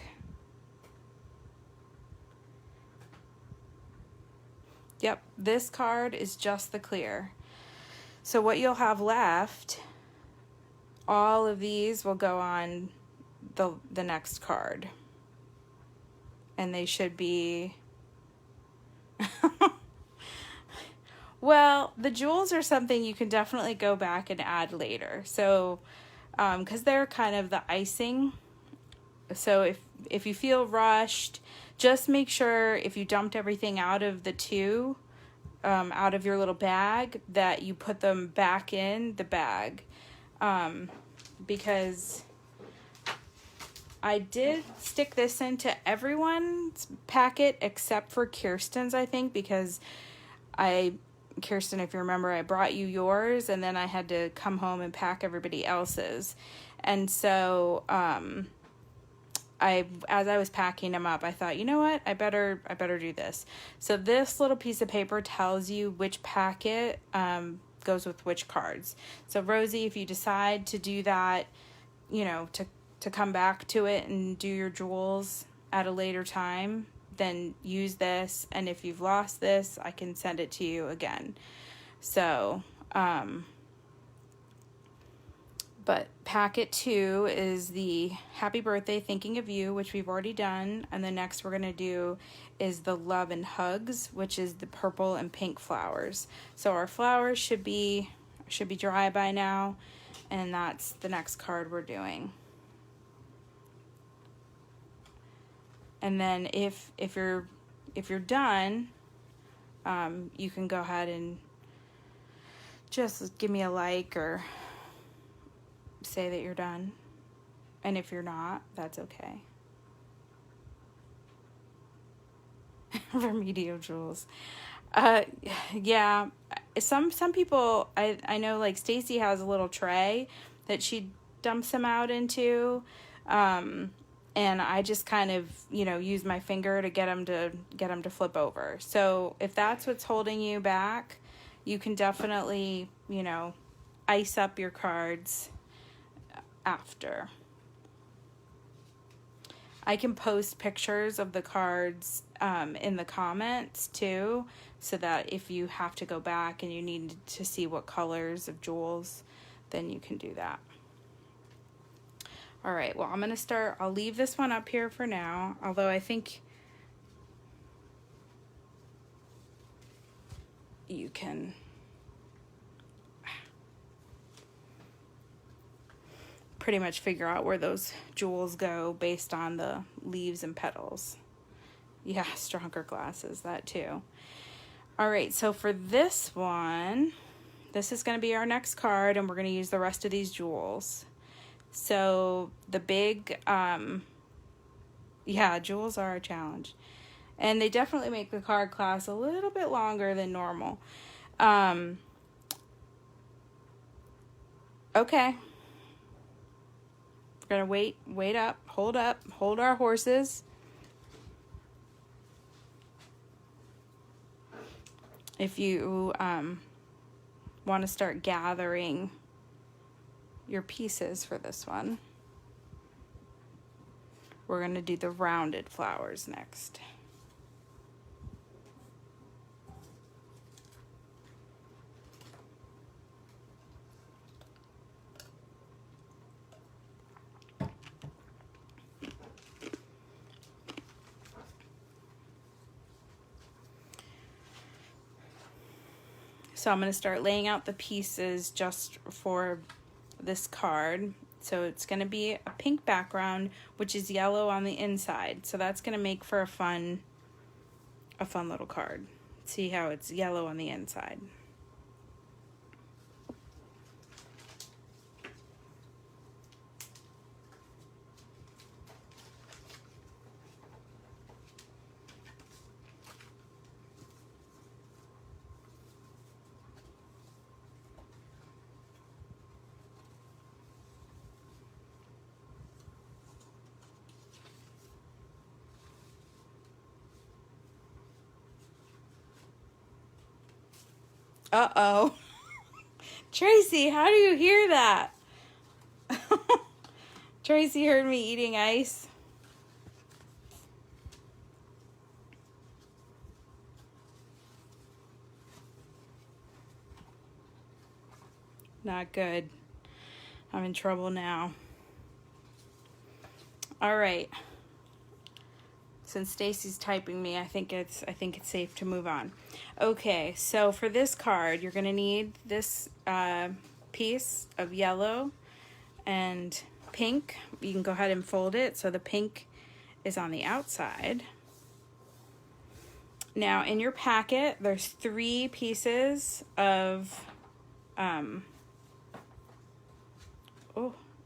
Yep, this card is just the clear. So what you'll have left, all of these will go on the next card. And they should be well, the jewels are something you can definitely go back and add later. So because they're kind of the icing. So if you feel rushed, just make sure if you dumped everything out of the two, out of your little bag, that you put them back in the bag. Because I did stick this into everyone's packet except for Kirsten's, I think, because Kirsten, if you remember, I brought you yours and then I had to come home and pack everybody else's. And so, as I was packing them up, I thought, you know what, I better do this. So this little piece of paper tells you which packet, goes with which cards. So Rosie, if you decide to do that, you know, to come back to it and do your jewels at a later time, then use this. And if you've lost this, I can send it to you again. So, but packet 2 is the happy birthday, thinking of you, which we've already done. And the next we're going to do is the love and hugs, which is the purple and pink flowers. So our flowers should be dry by now. And that's the next card we're doing. And then if you're done, you can go ahead and just give me a like or say that you're done. And if you're not, that's okay. Remedial jewels. Yeah, some people, I know, like Stacy has a little tray that she dumps them out into, and I just kind of, you know, use my finger to get them to flip over. So if that's what's holding you back, you can definitely, you know, ice up your cards after. I can post pictures of the cards in the comments too, so that if you have to go back and you need to see what colors of jewels, then you can do that. All right, well, I'm going to start. I'll leave this one up here for now, although I think you can pretty much figure out where those jewels go based on the leaves and petals. Yeah, stronger glasses, that too. All right, so for this one, this is going to be our next card, and we're going to use the rest of these jewels. So the big, yeah, jewels are a challenge. And they definitely make the card class a little bit longer than normal. Okay. We're going to wait up, hold our horses. If you want to start gathering your pieces for this one, we're going to do the rounded flowers next. So I'm going to start laying out the pieces just for this card. So it's going to be a pink background, which is yellow on the inside. So that's going to make for a fun little card. See how it's yellow on the inside. Uh-oh. Tracy, how do you hear that? Tracy heard me eating ice. Not good. I'm in trouble now. All right. Since Stacy's typing me, I think it's safe to move on. Okay, so for this card, you're gonna need this piece of yellow and pink. You can go ahead and fold it so the pink is on the outside. Now in your packet, there's 3 pieces of, oh,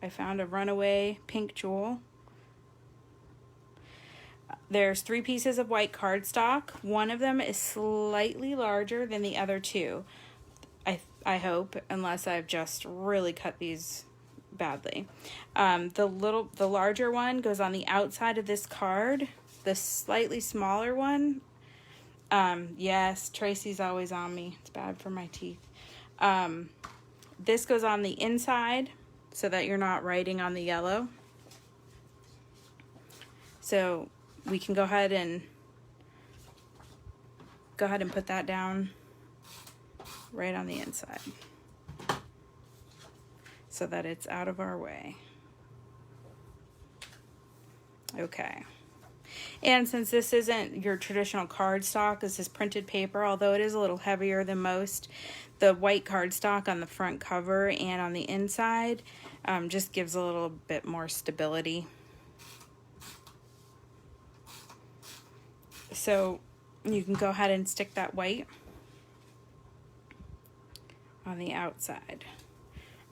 I found a runaway pink jewel. There's 3 pieces of white cardstock. One of them is slightly larger than the other 2. I hope, unless I've just really cut these badly. The larger one goes on the outside of this card. The slightly smaller one, yes, Tracy's always on me. It's bad for my teeth. This goes on the inside so that you're not writing on the yellow. So we can go ahead and put that down right on the inside so that it's out of our way. Okay. And since this isn't your traditional cardstock, this is printed paper, although it is a little heavier than most, the white cardstock on the front cover and on the inside just gives a little bit more stability. So you can go ahead and stick that white on the outside.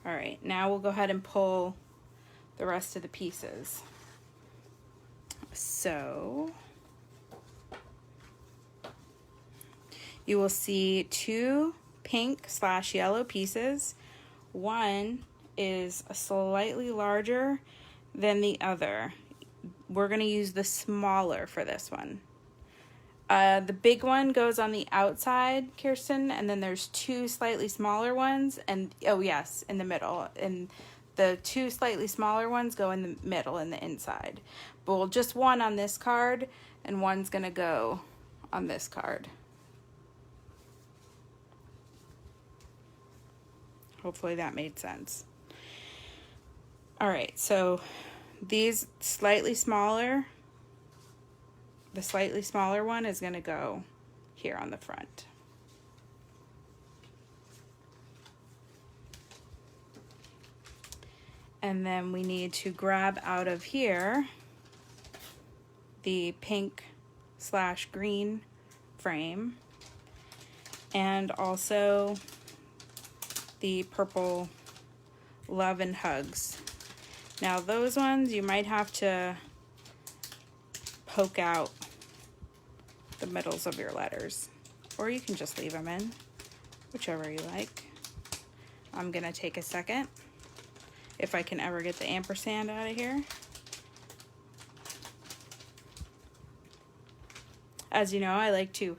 All right, now we'll go ahead and pull the rest of the pieces. So you will see 2 pink/yellow pieces. One is slightly larger than the other. We're going to use the smaller for this one. The big one goes on the outside, Kirsten, and then there's 2 slightly smaller ones, and oh yes, in the middle. And the 2 slightly smaller ones go in the middle, in the inside. But we'll just one on this card, and one's gonna go on this card. Hopefully that made sense. All right, so these slightly smaller, the slightly smaller one is going to go here on the front. And then we need to grab out of here the pink/green frame and also the purple Love and Hugs. Now those ones you might have to poke out the middles of your letters, or you can just leave them in, whichever you like. I'm gonna take a second, if I can ever get the ampersand out of here. As you know, I like to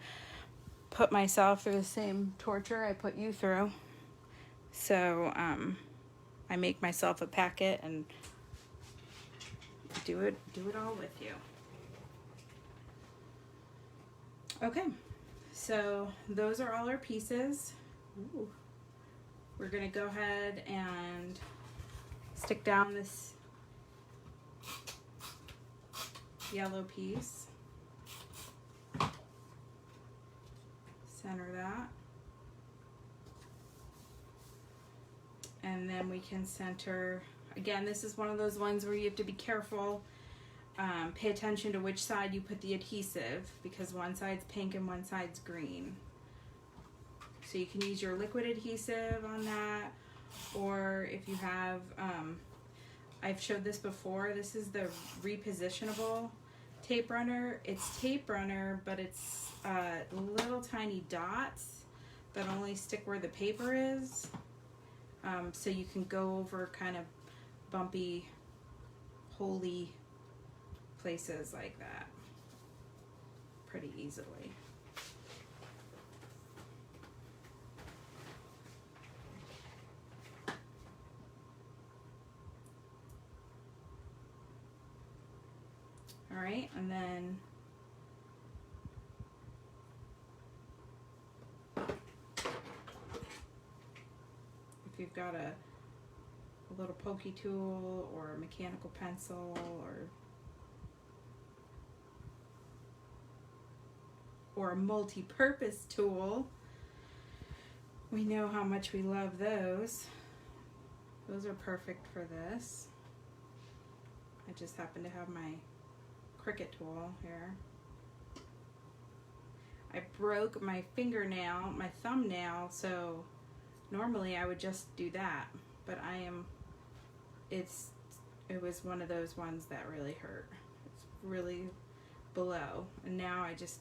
put myself through the same torture I put you through. So I make myself a packet and do it all with you. Okay, so those are all our pieces. Ooh. We're gonna go ahead and stick down this yellow piece. Center that. And then we can center, again, this is one of those ones where you have to be careful. Pay attention to which side you put the adhesive, because one side's pink and one side's green. So you can use your liquid adhesive on that, or if you have, I've showed this before, this is the repositionable tape runner. It's tape runner, but it's little tiny dots that only stick where the paper is. So you can go over kind of bumpy, holy places like that pretty easily. All right, and then if you've got a little pokey tool or a mechanical pencil or a multi-purpose tool, we know how much we love those. Those are perfect for this. I just happen to have my Cricut tool here. I broke my fingernail, my thumbnail, so normally I would just do that, but it was one of those ones that really hurt. It's really below, and now I just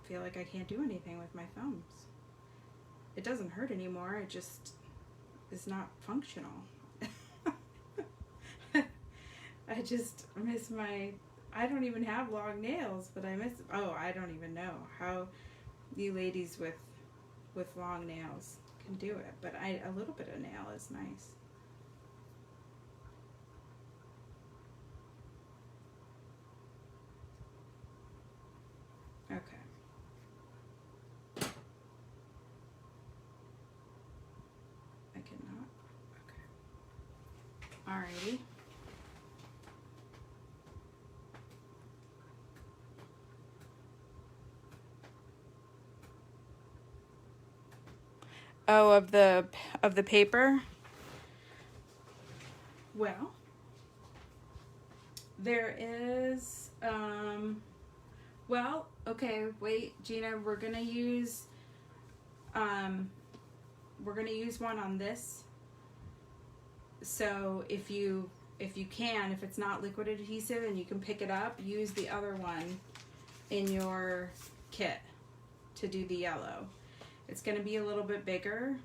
feel like I can't do anything with my thumbs. It doesn't hurt anymore, it just is not functional. I just miss I don't even have long nails, but I don't even know how you ladies with long nails can do it, but a little bit of nail is nice. Okay. I cannot. Okay. Alrighty. Oh, of the paper? Well, there is well, okay, wait, Gina, we're gonna use one on this. So if it's not liquid adhesive and you can pick it up, use the other one in your kit to do the yellow. It's going to be a little bit bigger,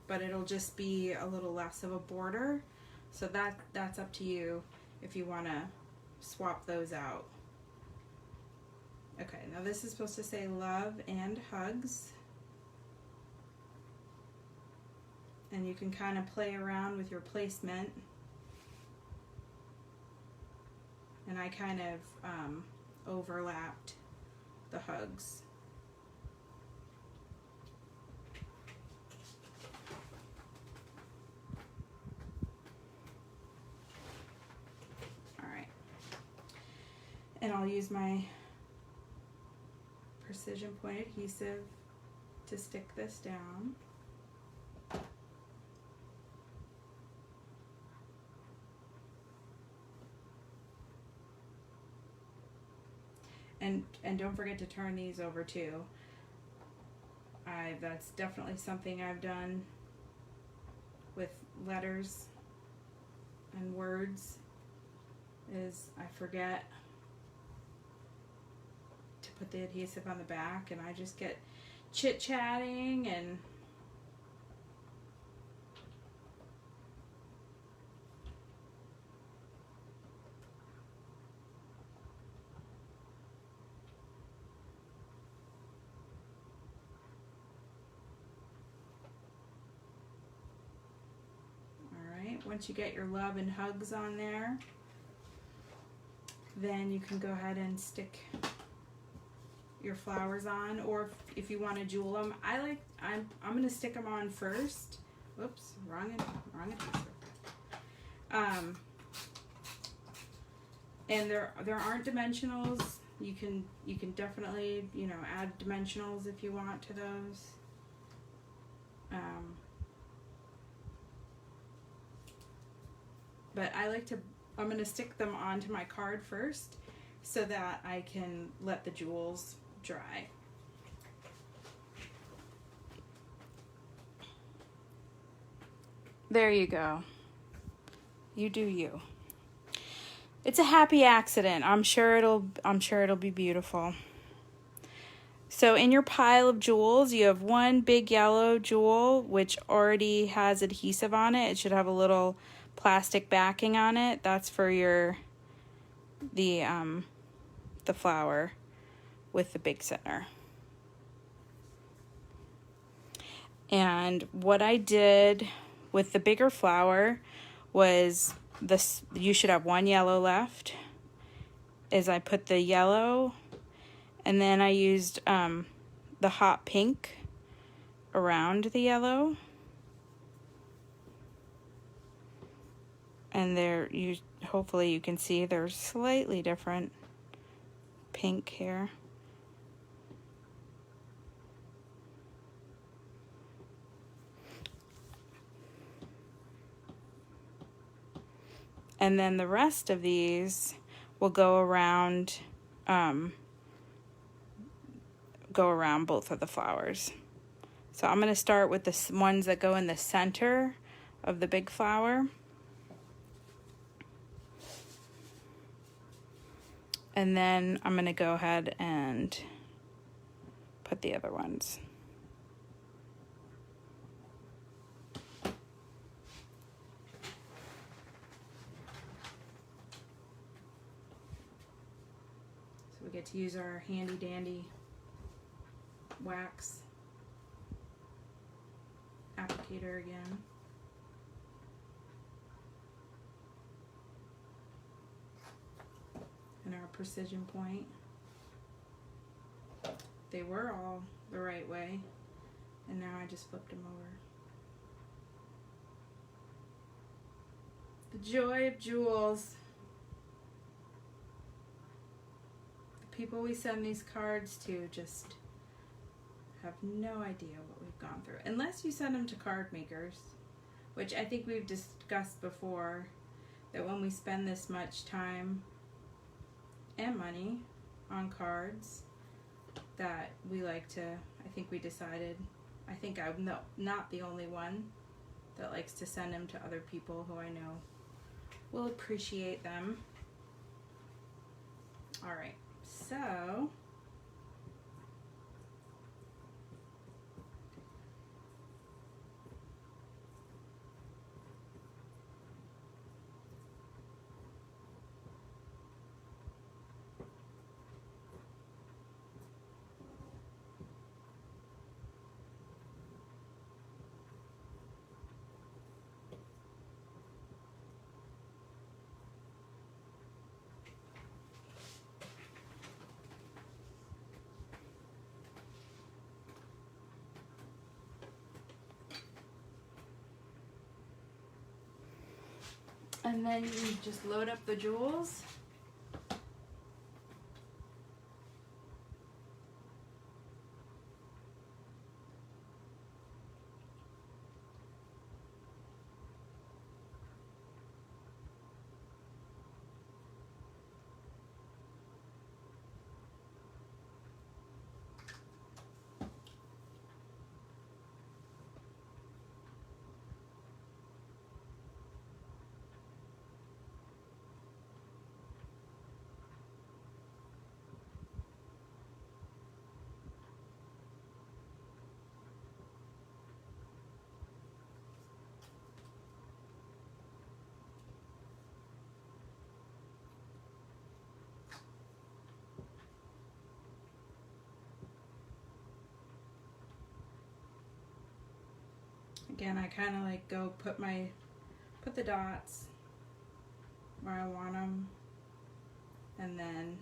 but it'll just be a little less of a border. So that's up to you if you want to swap those out. Okay, now this is supposed to say love and hugs. And you can kind of play around with your placement. And I kind of overlapped the hugs. Alright. And I'll use my precision point adhesive to stick this down. And don't forget to turn these over too. That's definitely something I've done with letters and words, is I forget to put the adhesive on the back, and I just get chit-chatting and once you get your love and hugs on there, then you can go ahead and stick your flowers on, or if you want to jewel them. I'm going to stick them on first. Whoops, wrong adhesive. And there aren't dimensionals. You can definitely, add dimensionals if you want to those. But I'm going to stick them onto my card first so that I can let the jewels dry. There you go. You do you. It's a happy accident. I'm sure it'll be beautiful. So in your pile of jewels, you have one big yellow jewel which already has adhesive on it. It should have a little plastic backing on it. That's for the flower with the big center. And what I did with the bigger flower was you should have one yellow left, is I put the yellow, and then I used the hot pink around the yellow. And hopefully you can see there's slightly different pink here. And then the rest of these will go around both of the flowers. So I'm going to start with the ones that go in the center of the big flower. And then I'm going to go ahead and put the other ones. So we get to use our handy dandy wax applicator again. And our precision point. They were all the right way, and now I just flipped them over. The joy of jewels. The people we send these cards to just have no idea what we've gone through. Unless you send them to card makers, which I think we've discussed before, that when we spend this much time and money on cards, that we like to, I think we decided, I think I'm not the only one that likes to send them to other people who I know will appreciate them. Alright, so and then you just load up the jewels. Again, I kind of like go put the dots where I want them, and then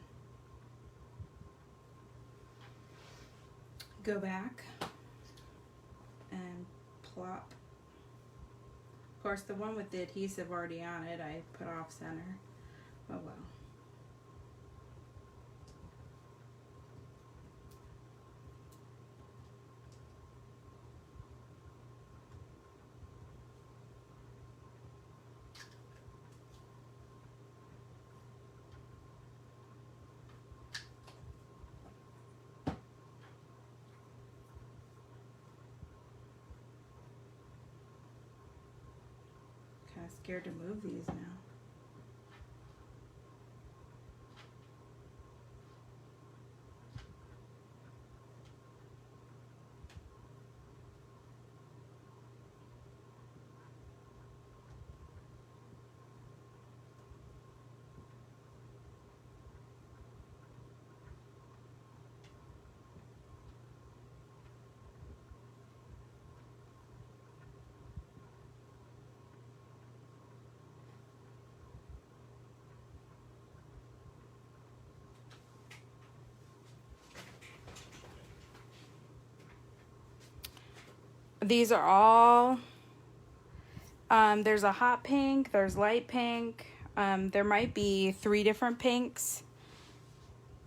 go back and plop. Of course, the one with the adhesive already on it, I put off center. Oh well. Kind of scared to move these now. These are all, there's a hot pink, there's light pink, there might be 3 different pinks,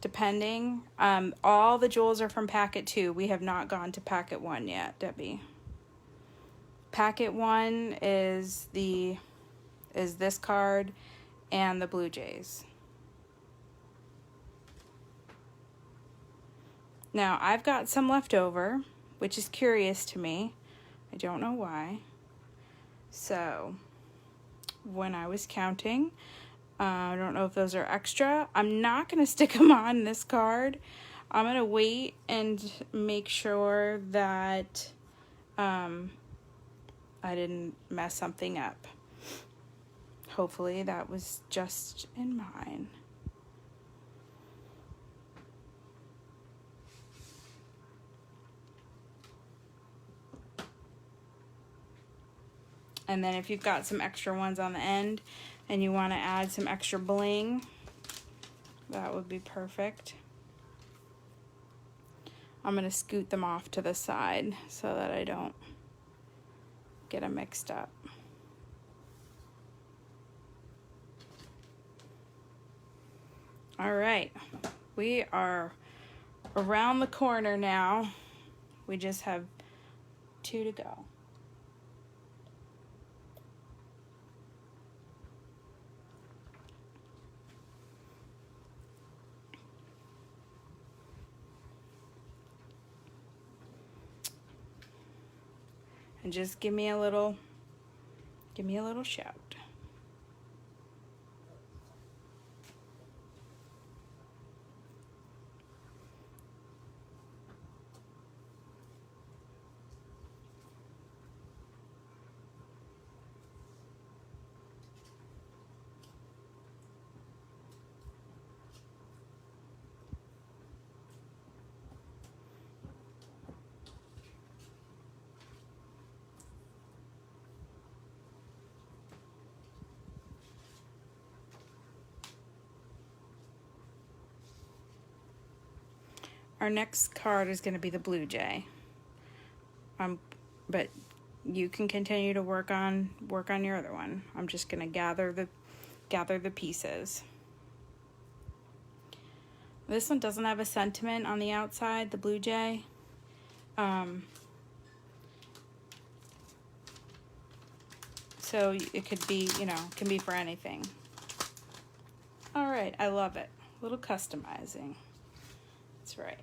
depending. All the jewels are from packet 2. We have not gone to packet 1 yet, Debbie. Packet 1 is this card and the Blue Jays. Now, I've got some left over, which is curious to me. I don't know why. So, when I was counting, I don't know if those are extra. I'm not going to stick them on this card. I'm going to wait and make sure that I didn't mess something up. Hopefully that was just in mine. And then if you've got some extra ones on the end and you want to add some extra bling, that would be perfect. I'm going to scoot them off to the side so that I don't get them mixed up. All right, we are around the corner now. We just have 2 to go. And just give me a little shout. Our next card is going to be the Blue Jay. But you can continue to work on your other one. I'm just going to gather the pieces. This one doesn't have a sentiment on the outside, the Blue Jay. So it could be, can be for anything. All right, I love it. A little customizing. That's right.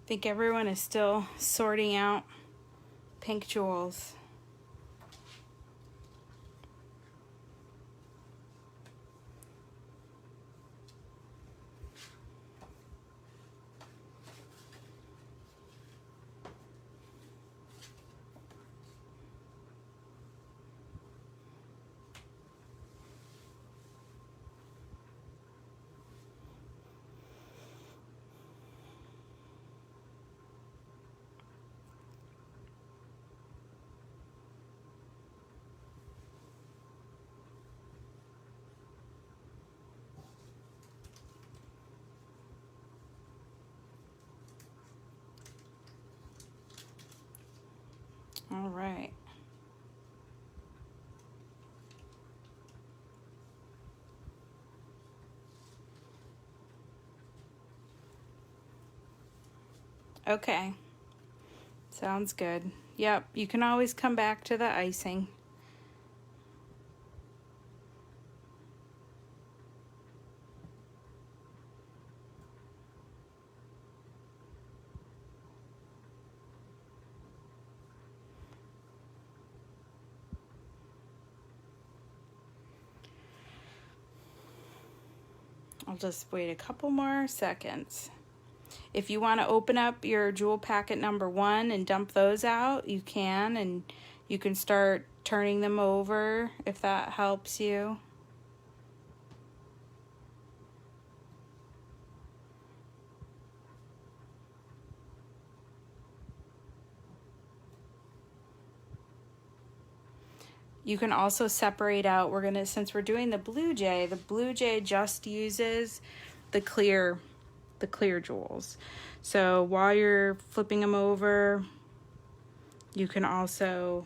I think everyone is still sorting out pink jewels. All right. Okay. Sounds good. Yep, you can always come back to the icing. I'll just wait a couple more seconds. If you want to open up your jewel packet number 1 and dump those out, you can, and you can start turning them over if that helps you. You can also separate out, since we're doing the Blue Jay just uses the clear jewels. So while you're flipping them over, you can also,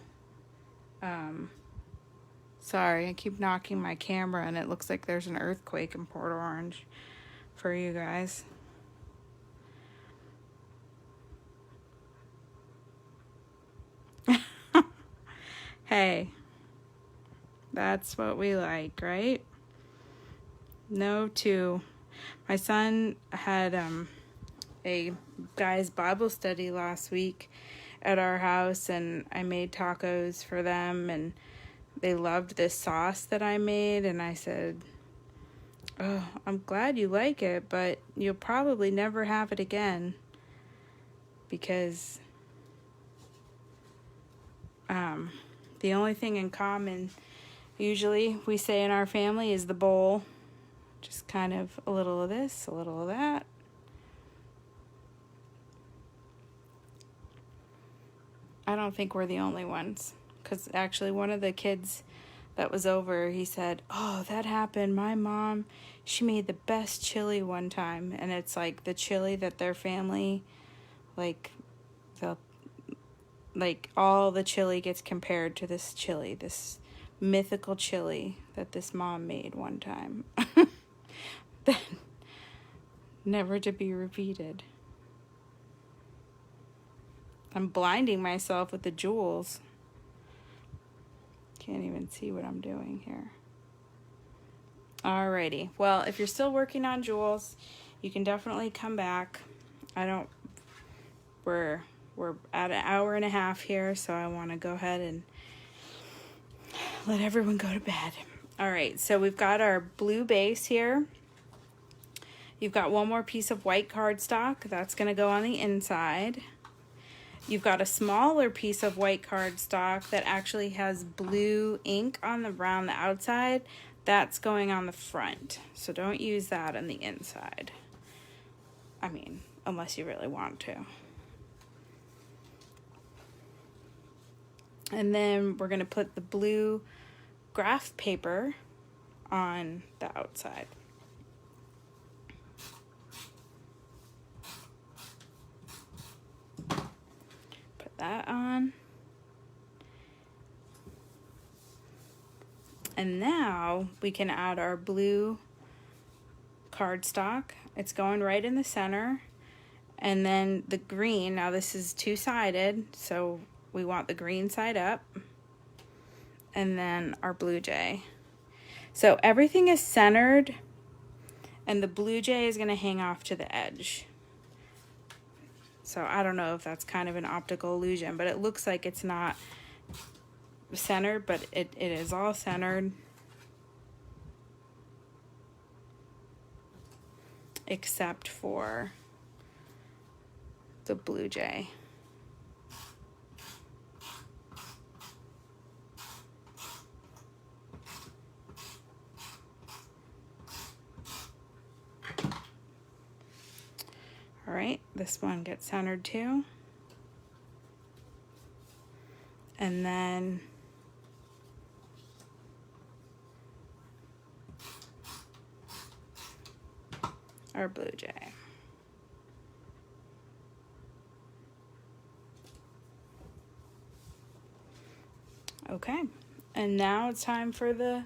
sorry, I keep knocking my camera and it looks like there's an earthquake in Port Orange for you guys. Hey. That's what we like, right? No two. My son had a guy's Bible study last week at our house, and I made tacos for them, and they loved this sauce that I made, and I said, oh, I'm glad you like it, but you'll probably never have it again, because the only thing in common usually we say in our family is the bowl. Just kind of a little of this, a little of that. I don't think we're the only ones, because actually one of the kids that was over, he said, oh, that happened. My mom, she made the best chili one time. And it's like the chili that their family, like all the chili gets compared to this chili, this mythical chili that this mom made one time. Then never to be repeated. I'm blinding myself with the jewels. Can't even see what I'm doing here. Alrighty. Well, if you're still working on jewels, you can definitely come back. We're at an hour and a half here, so I want to go ahead and let everyone go to bed. All right, so we've got our blue base here. You've got one more piece of white cardstock. That's going to go on the inside. You've got a smaller piece of white cardstock that actually has blue ink around the outside. That's going on the front. So don't use that on the inside. I mean, unless you really want to. And then we're going to put the blue graph paper on the outside. Put that on. And now we can add our blue cardstock. It's going right in the center. And then the green, now this is two-sided, so we want the green side up. And then our Blue Jay. So everything is centered, and the Blue Jay is going to hang off to the edge. So I don't know if that's kind of an optical illusion, but it looks like it's not centered, but it is all centered. Except for the Blue Jay. All right, this one gets centered too. And then our Blue Jay. Okay, and now it's time for the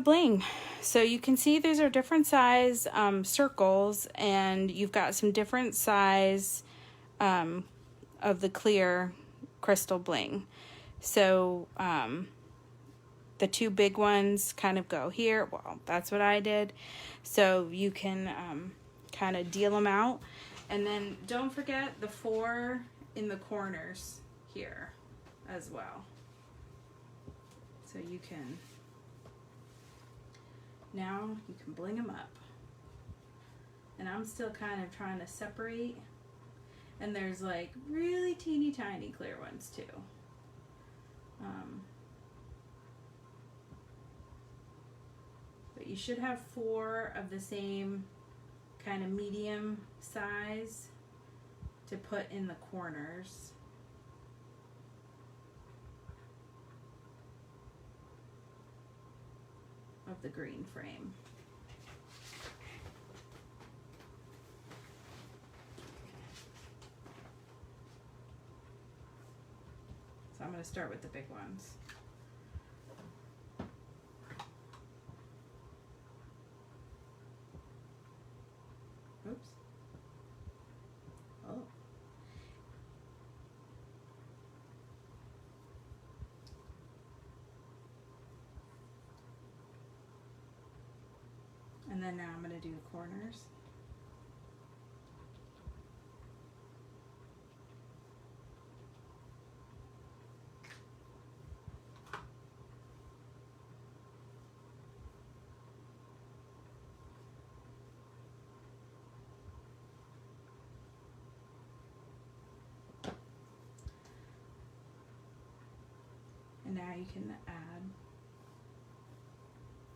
bling. So you can see these are different size circles, and you've got some different size of the clear crystal bling. So the two big ones kind of go here. Well, that's what I did. So you can kind of deal them out. And then don't forget the 4 in the corners here as well. So you can Now you can bling them up. And I'm still kind of trying to separate. And there's like really teeny tiny clear ones too. But you should have 4 of the same kind of medium size to put in the corners. Of the green frame. So I'm going to start with the big ones. Oops. Oh. And then now I'm going to do the corners. And now you can add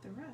the rest.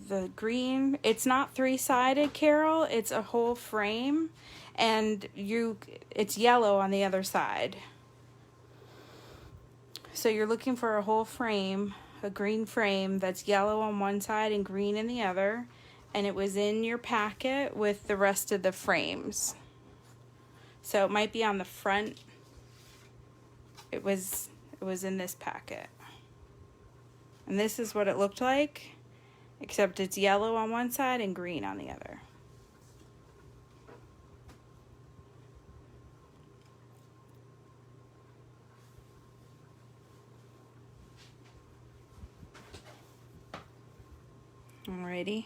The green, it's not 3-sided, Carol, it's a whole frame, and it's yellow on the other side. So you're looking for a whole frame, a green frame that's yellow on one side and green in the other, and it was in your packet with the rest of the frames. So it might be on the front. It was in this packet. And this is what it looked like, except it's yellow on one side and green on the other. Alrighty.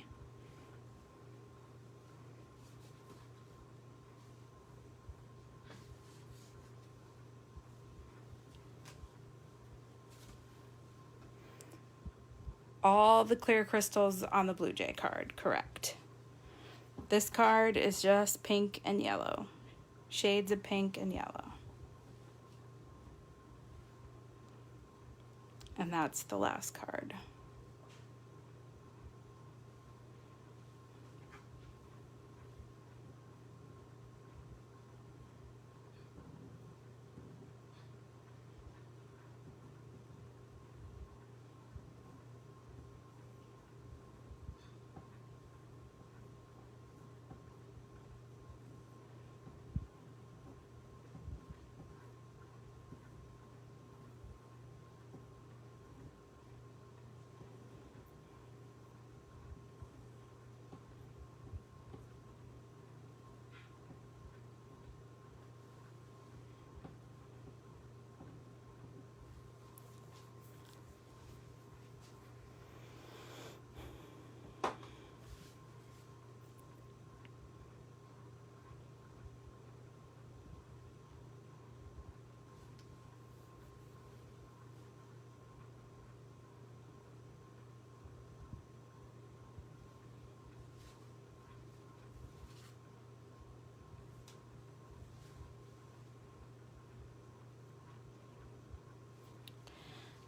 All the clear crystals on the Blue Jay card, correct. This card is just pink and yellow. Shades of pink and yellow. And that's the last card.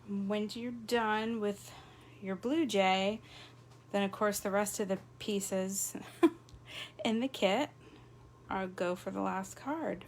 When you're done with your Blue Jay, Then, of course, the rest of the pieces in the kit I'll go for the last card.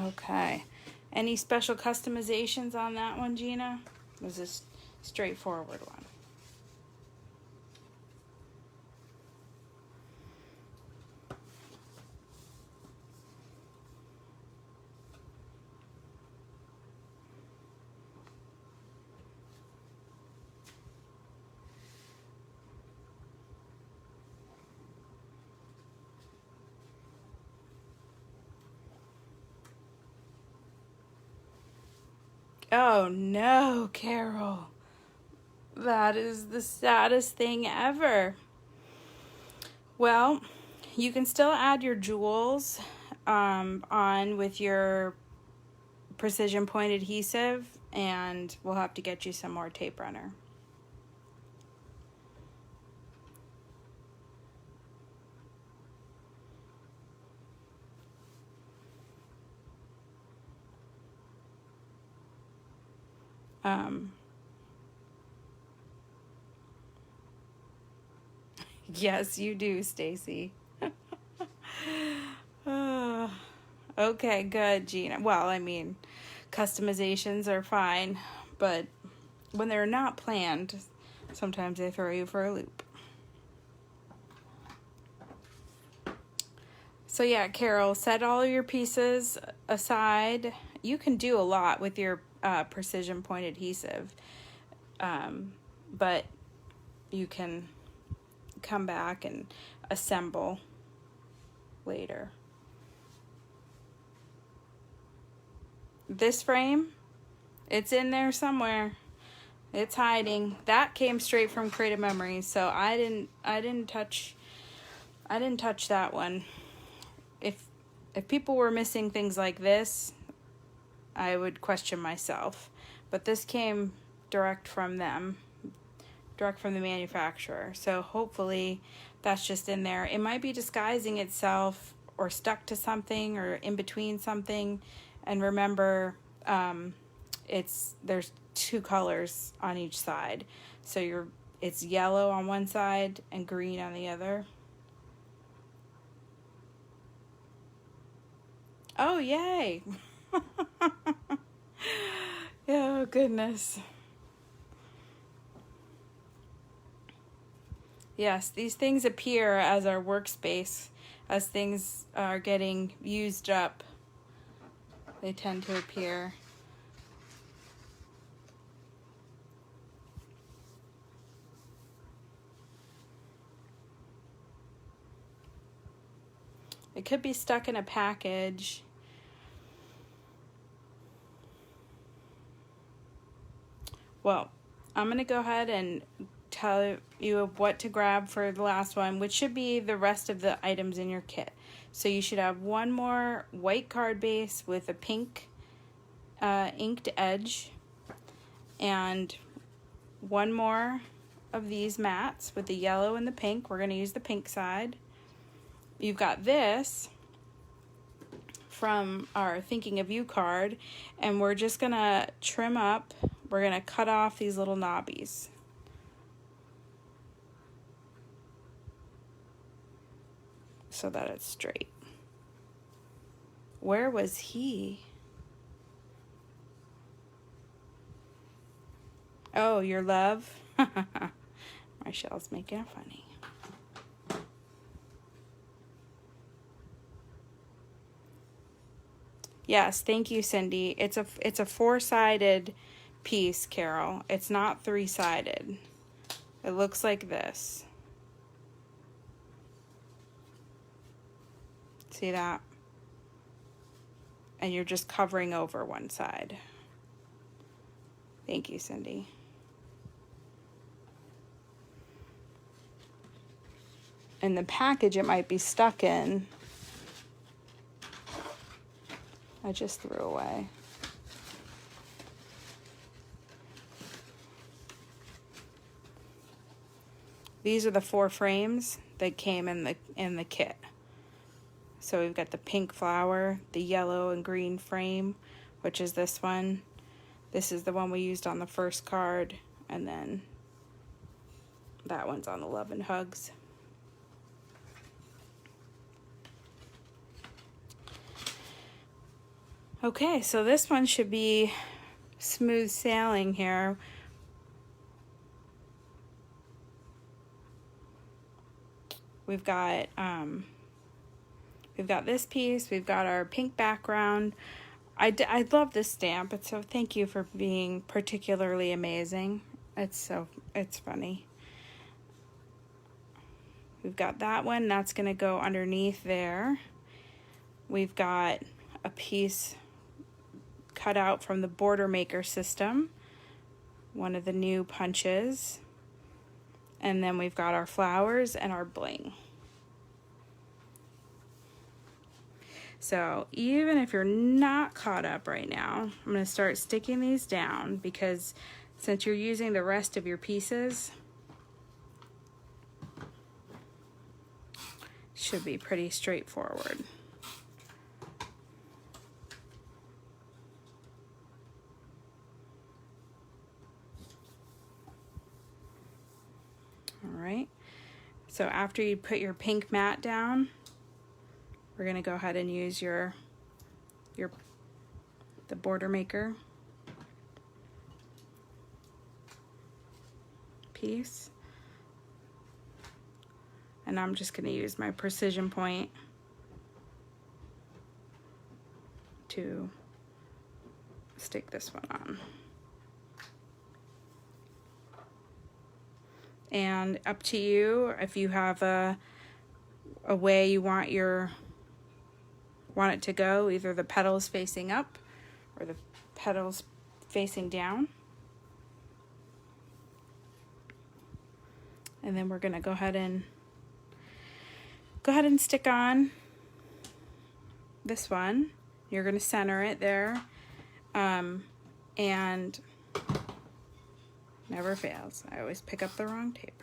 Okay. Any special customizations on that one, Gina? Was this straightforward one? Oh no, Carol. That is the saddest thing ever. Well, you can still add your jewels on with your precision point adhesive, and we'll have to get you some more tape runner. Yes, you do, Stacy. Okay, good, Gina. Well, I mean, customizations are fine, but when they're not planned, sometimes they throw you for a loop. So yeah, Carol, set all your pieces aside. You can do a lot with your precision point adhesive, but you can come back and assemble later. This frame, it's in there somewhere. It's hiding. That came straight from Creative Memories, so I didn't touch that one. If people were missing things like this, I would question myself. But this came direct from them, direct from the manufacturer. So hopefully that's just in there. It might be disguising itself or stuck to something or in between something. And remember, there's two colors on each side. So it's yellow on one side and green on the other. Oh, yay. Oh, goodness. Yes, these things appear as our workspace. As things are getting used up, they tend to appear. It could be stuck in a package. Well, I'm going to go ahead and tell you what to grab for the last one, which should be the rest of the items in your kit. So you should have one more white card base with a pink inked edge, and one more of these mats with the yellow and the pink. We're going to use the pink side. You've got this from our Thinking of You card, and we're just going to trim up. We're going to cut off these little knobbies. So that it's straight. Where was he? Oh, your love? Marshall's making it funny. Yes, thank you, Cindy. It's a four-sided piece, Carol. It's not three-sided. It looks like this. See that? And you're just covering over one side. Thank you, Cindy. And the package it might be stuck in I just threw away. These are the 4 frames that came in the kit. So we've got the pink flower, the yellow and green frame, which is this one. This is the one we used on the first card, and then that one's on the Love and Hugs. Okay, so this one should be smooth sailing here. We've got this piece. We've got our pink background. I love this stamp. So thank you for being particularly amazing. It's funny. We've got that one. That's going to go underneath there. We've got a piece cut out from the Border Maker system, one of the new punches. And then we've got our flowers and our bling. So even if you're not caught up right now, I'm going to start sticking these down, because since you're using the rest of your pieces, it should be pretty straightforward. All right. So after you put your pink mat down, we're going to go ahead and use the Border Maker piece. And I'm just going to use my precision point to stick this one on. And up to you if you have a way you want it to go, either the petals facing up or the petals facing down. And then we're going to go ahead and stick on this one. You're going to center it there, and never fails, I always pick up the wrong tape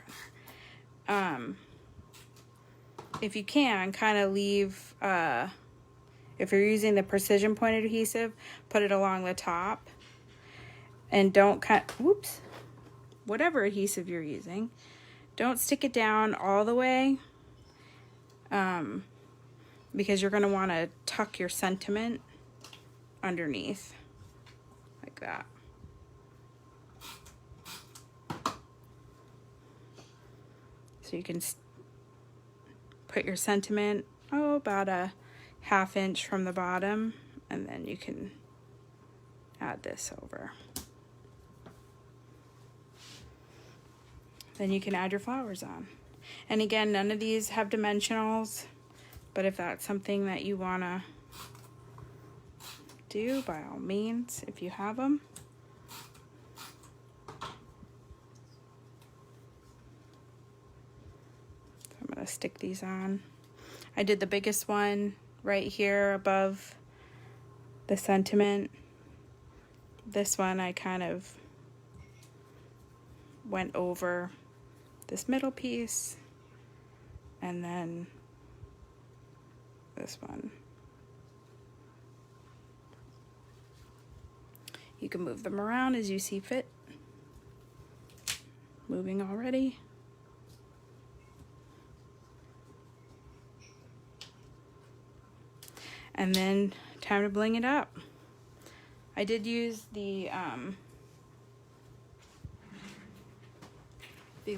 runner. If you can, kind of leave, if you're using the precision point adhesive, put it along the top, and don't cut, whatever adhesive you're using, don't stick it down all the way, because you're going to want to tuck your sentiment underneath, like that. So you can put your sentiment, about a 1/2 inch from the bottom, and then you can add this over. Then you can add your flowers on. And again, none of these have dimensionals, but if that's something that you want to do, by all means, if you have them. I'm going to stick these on. I did the biggest one right here above the sentiment. This one I kind of went over this middle piece, and then this one. You can move them around as you see fit. Moving already. And then time to bling it up. I did use the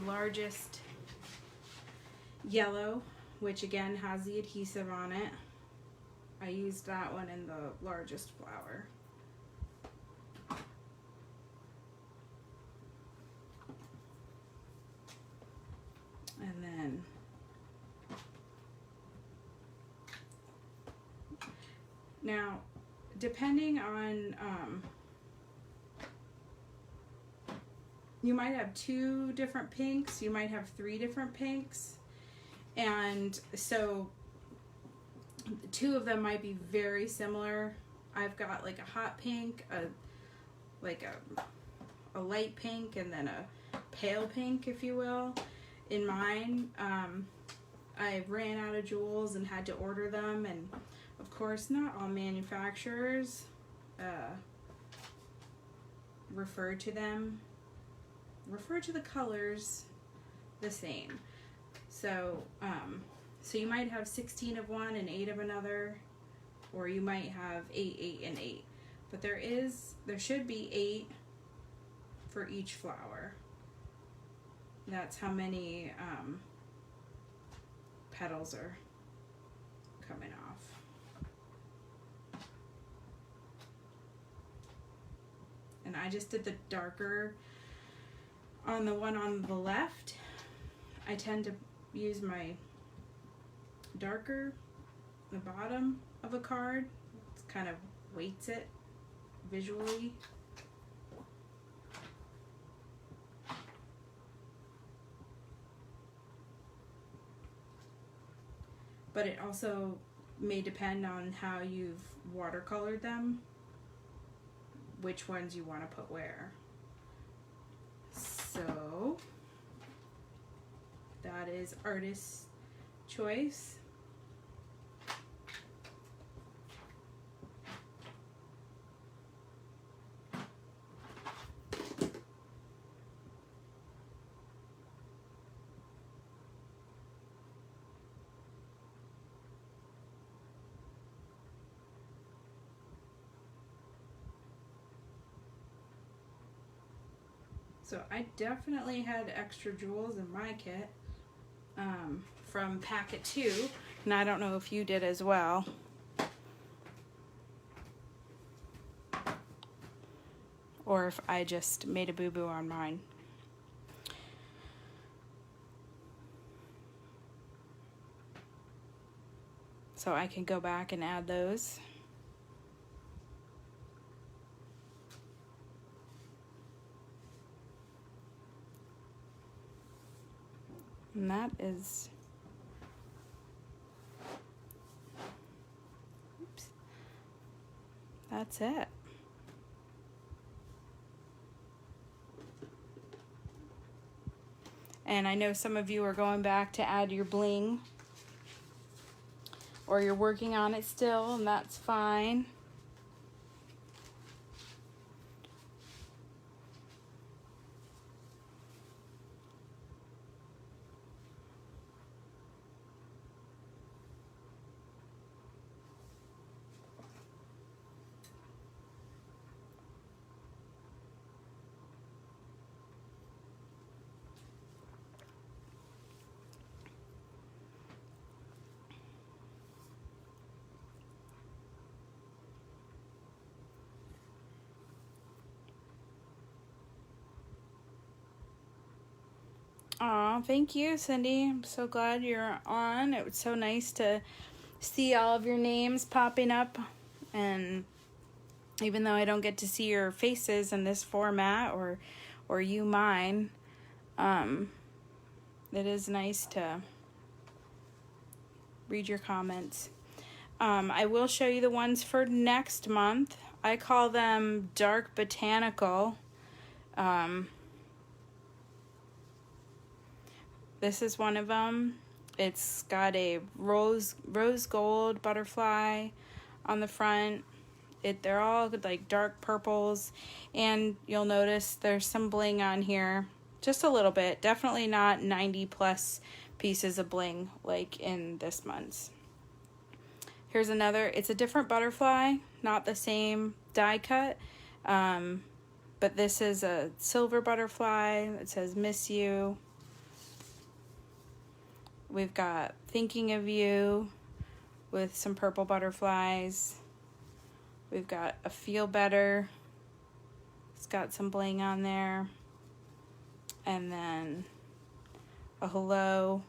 largest yellow, which again has the adhesive on it. I used that one in the largest flower. And then now, depending on, you might have 2 different pinks, you might have 3 different pinks, and so 2 of them might be very similar. I've got like a hot pink, a light pink, and then a pale pink, if you will, in mine. I ran out of jewels and had to order them, and of course not all manufacturers refer to the colors the same. So so you might have 16 of one and 8 of another, or you might have 8, 8, and 8. But there should be 8 for each flower. That's how many petals are coming off. And I just did the darker on the one on the left. I tend to use my darker, the bottom of a card. It kind of weights it visually. But it also may depend on how you've watercolored them, which ones you want to put where. So that is artist's choice. So I definitely had extra jewels in my kit from packet 2, and I don't know if you did as well. Or if I just made a boo-boo on mine. So I can go back and add those. And that is, oops, that's it. And I know some of you are going back to add your bling, or you're working on it still, and that's fine. Aw, thank you, Cindy. I'm so glad you're on. It was so nice to see all of your names popping up. And even though I don't get to see your faces in this format, or you mine, it is nice to read your comments. I will show you the ones for next month. I call them Dark Botanical. This is one of them. It's got a rose gold butterfly on the front. They're all like dark purples, and you'll notice there's some bling on here, just a little bit. Definitely not 90 plus pieces of bling like in this month's. Here's another. It's a different butterfly, not the same die cut, but this is a silver butterfly. It says "Miss You." We've got Thinking of You with some purple butterflies. We've got a Feel Better. It's got some bling on there. And then a Hello.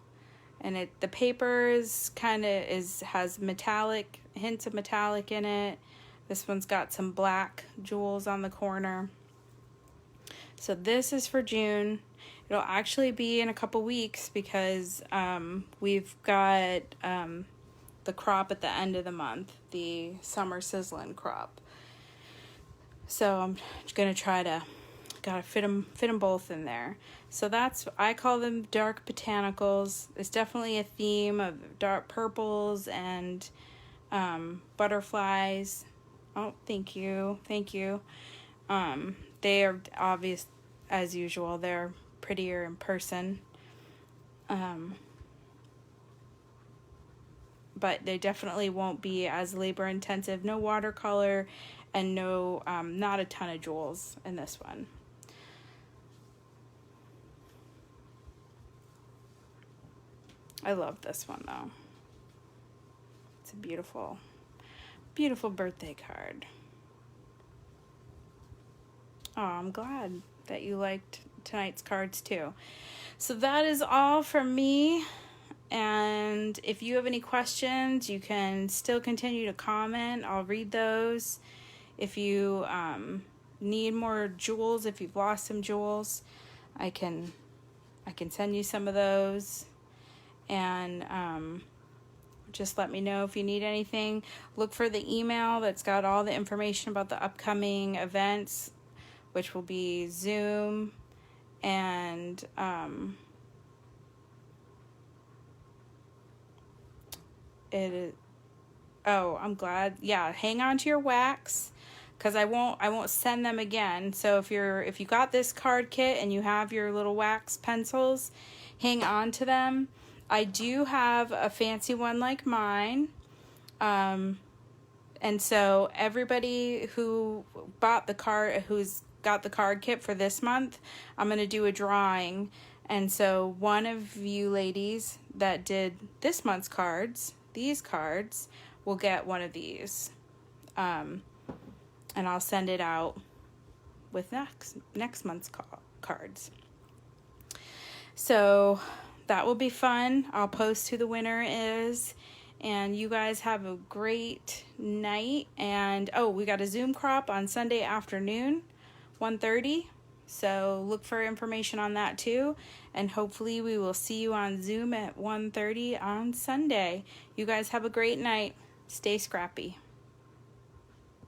And the paper is has metallic, hints of metallic in it. This one's got some black jewels on the corner. So this is for June. It'll actually be in a couple weeks because we've got the the crop at the end of the month, the summer sizzling crop. So I'm gonna try to gotta fit them both in there. So I call them dark botanicals. It's definitely a theme of dark purples and butterflies. Oh, thank you. They are obvious as usual. They're prettier in person. But they definitely won't be as labor intensive. No watercolor and no, not a ton of jewels in this one. I love this one though. It's a beautiful, beautiful birthday card. Oh, I'm glad that you liked tonight's cards too. So that is all from me. And if you have any questions, you can still continue to comment. I'll read those. If you need more jewels, if you've lost some jewels, I can send you some of those. And just let me know if you need anything. Look for the email that's got all the information about the upcoming events, which will be Zoom and I'm glad. Yeah, hang on to your wax, because I won't send them again. So if you got this card kit and you have your little wax pencils, hang on to them. I do have a fancy one like mine. And so everybody who who's got the card kit for this month, I'm going to do a drawing. And so one of you ladies that did this month's cards, these cards, will get one of these. And I'll send it out with next month's cards. So that will be fun. I'll post who the winner is. And you guys have a great night. And we got a Zoom crop on Sunday afternoon, 1:30. So look for information on that too. And hopefully we will see you on Zoom at 1:30 on Sunday. You guys have a great night. Stay scrappy.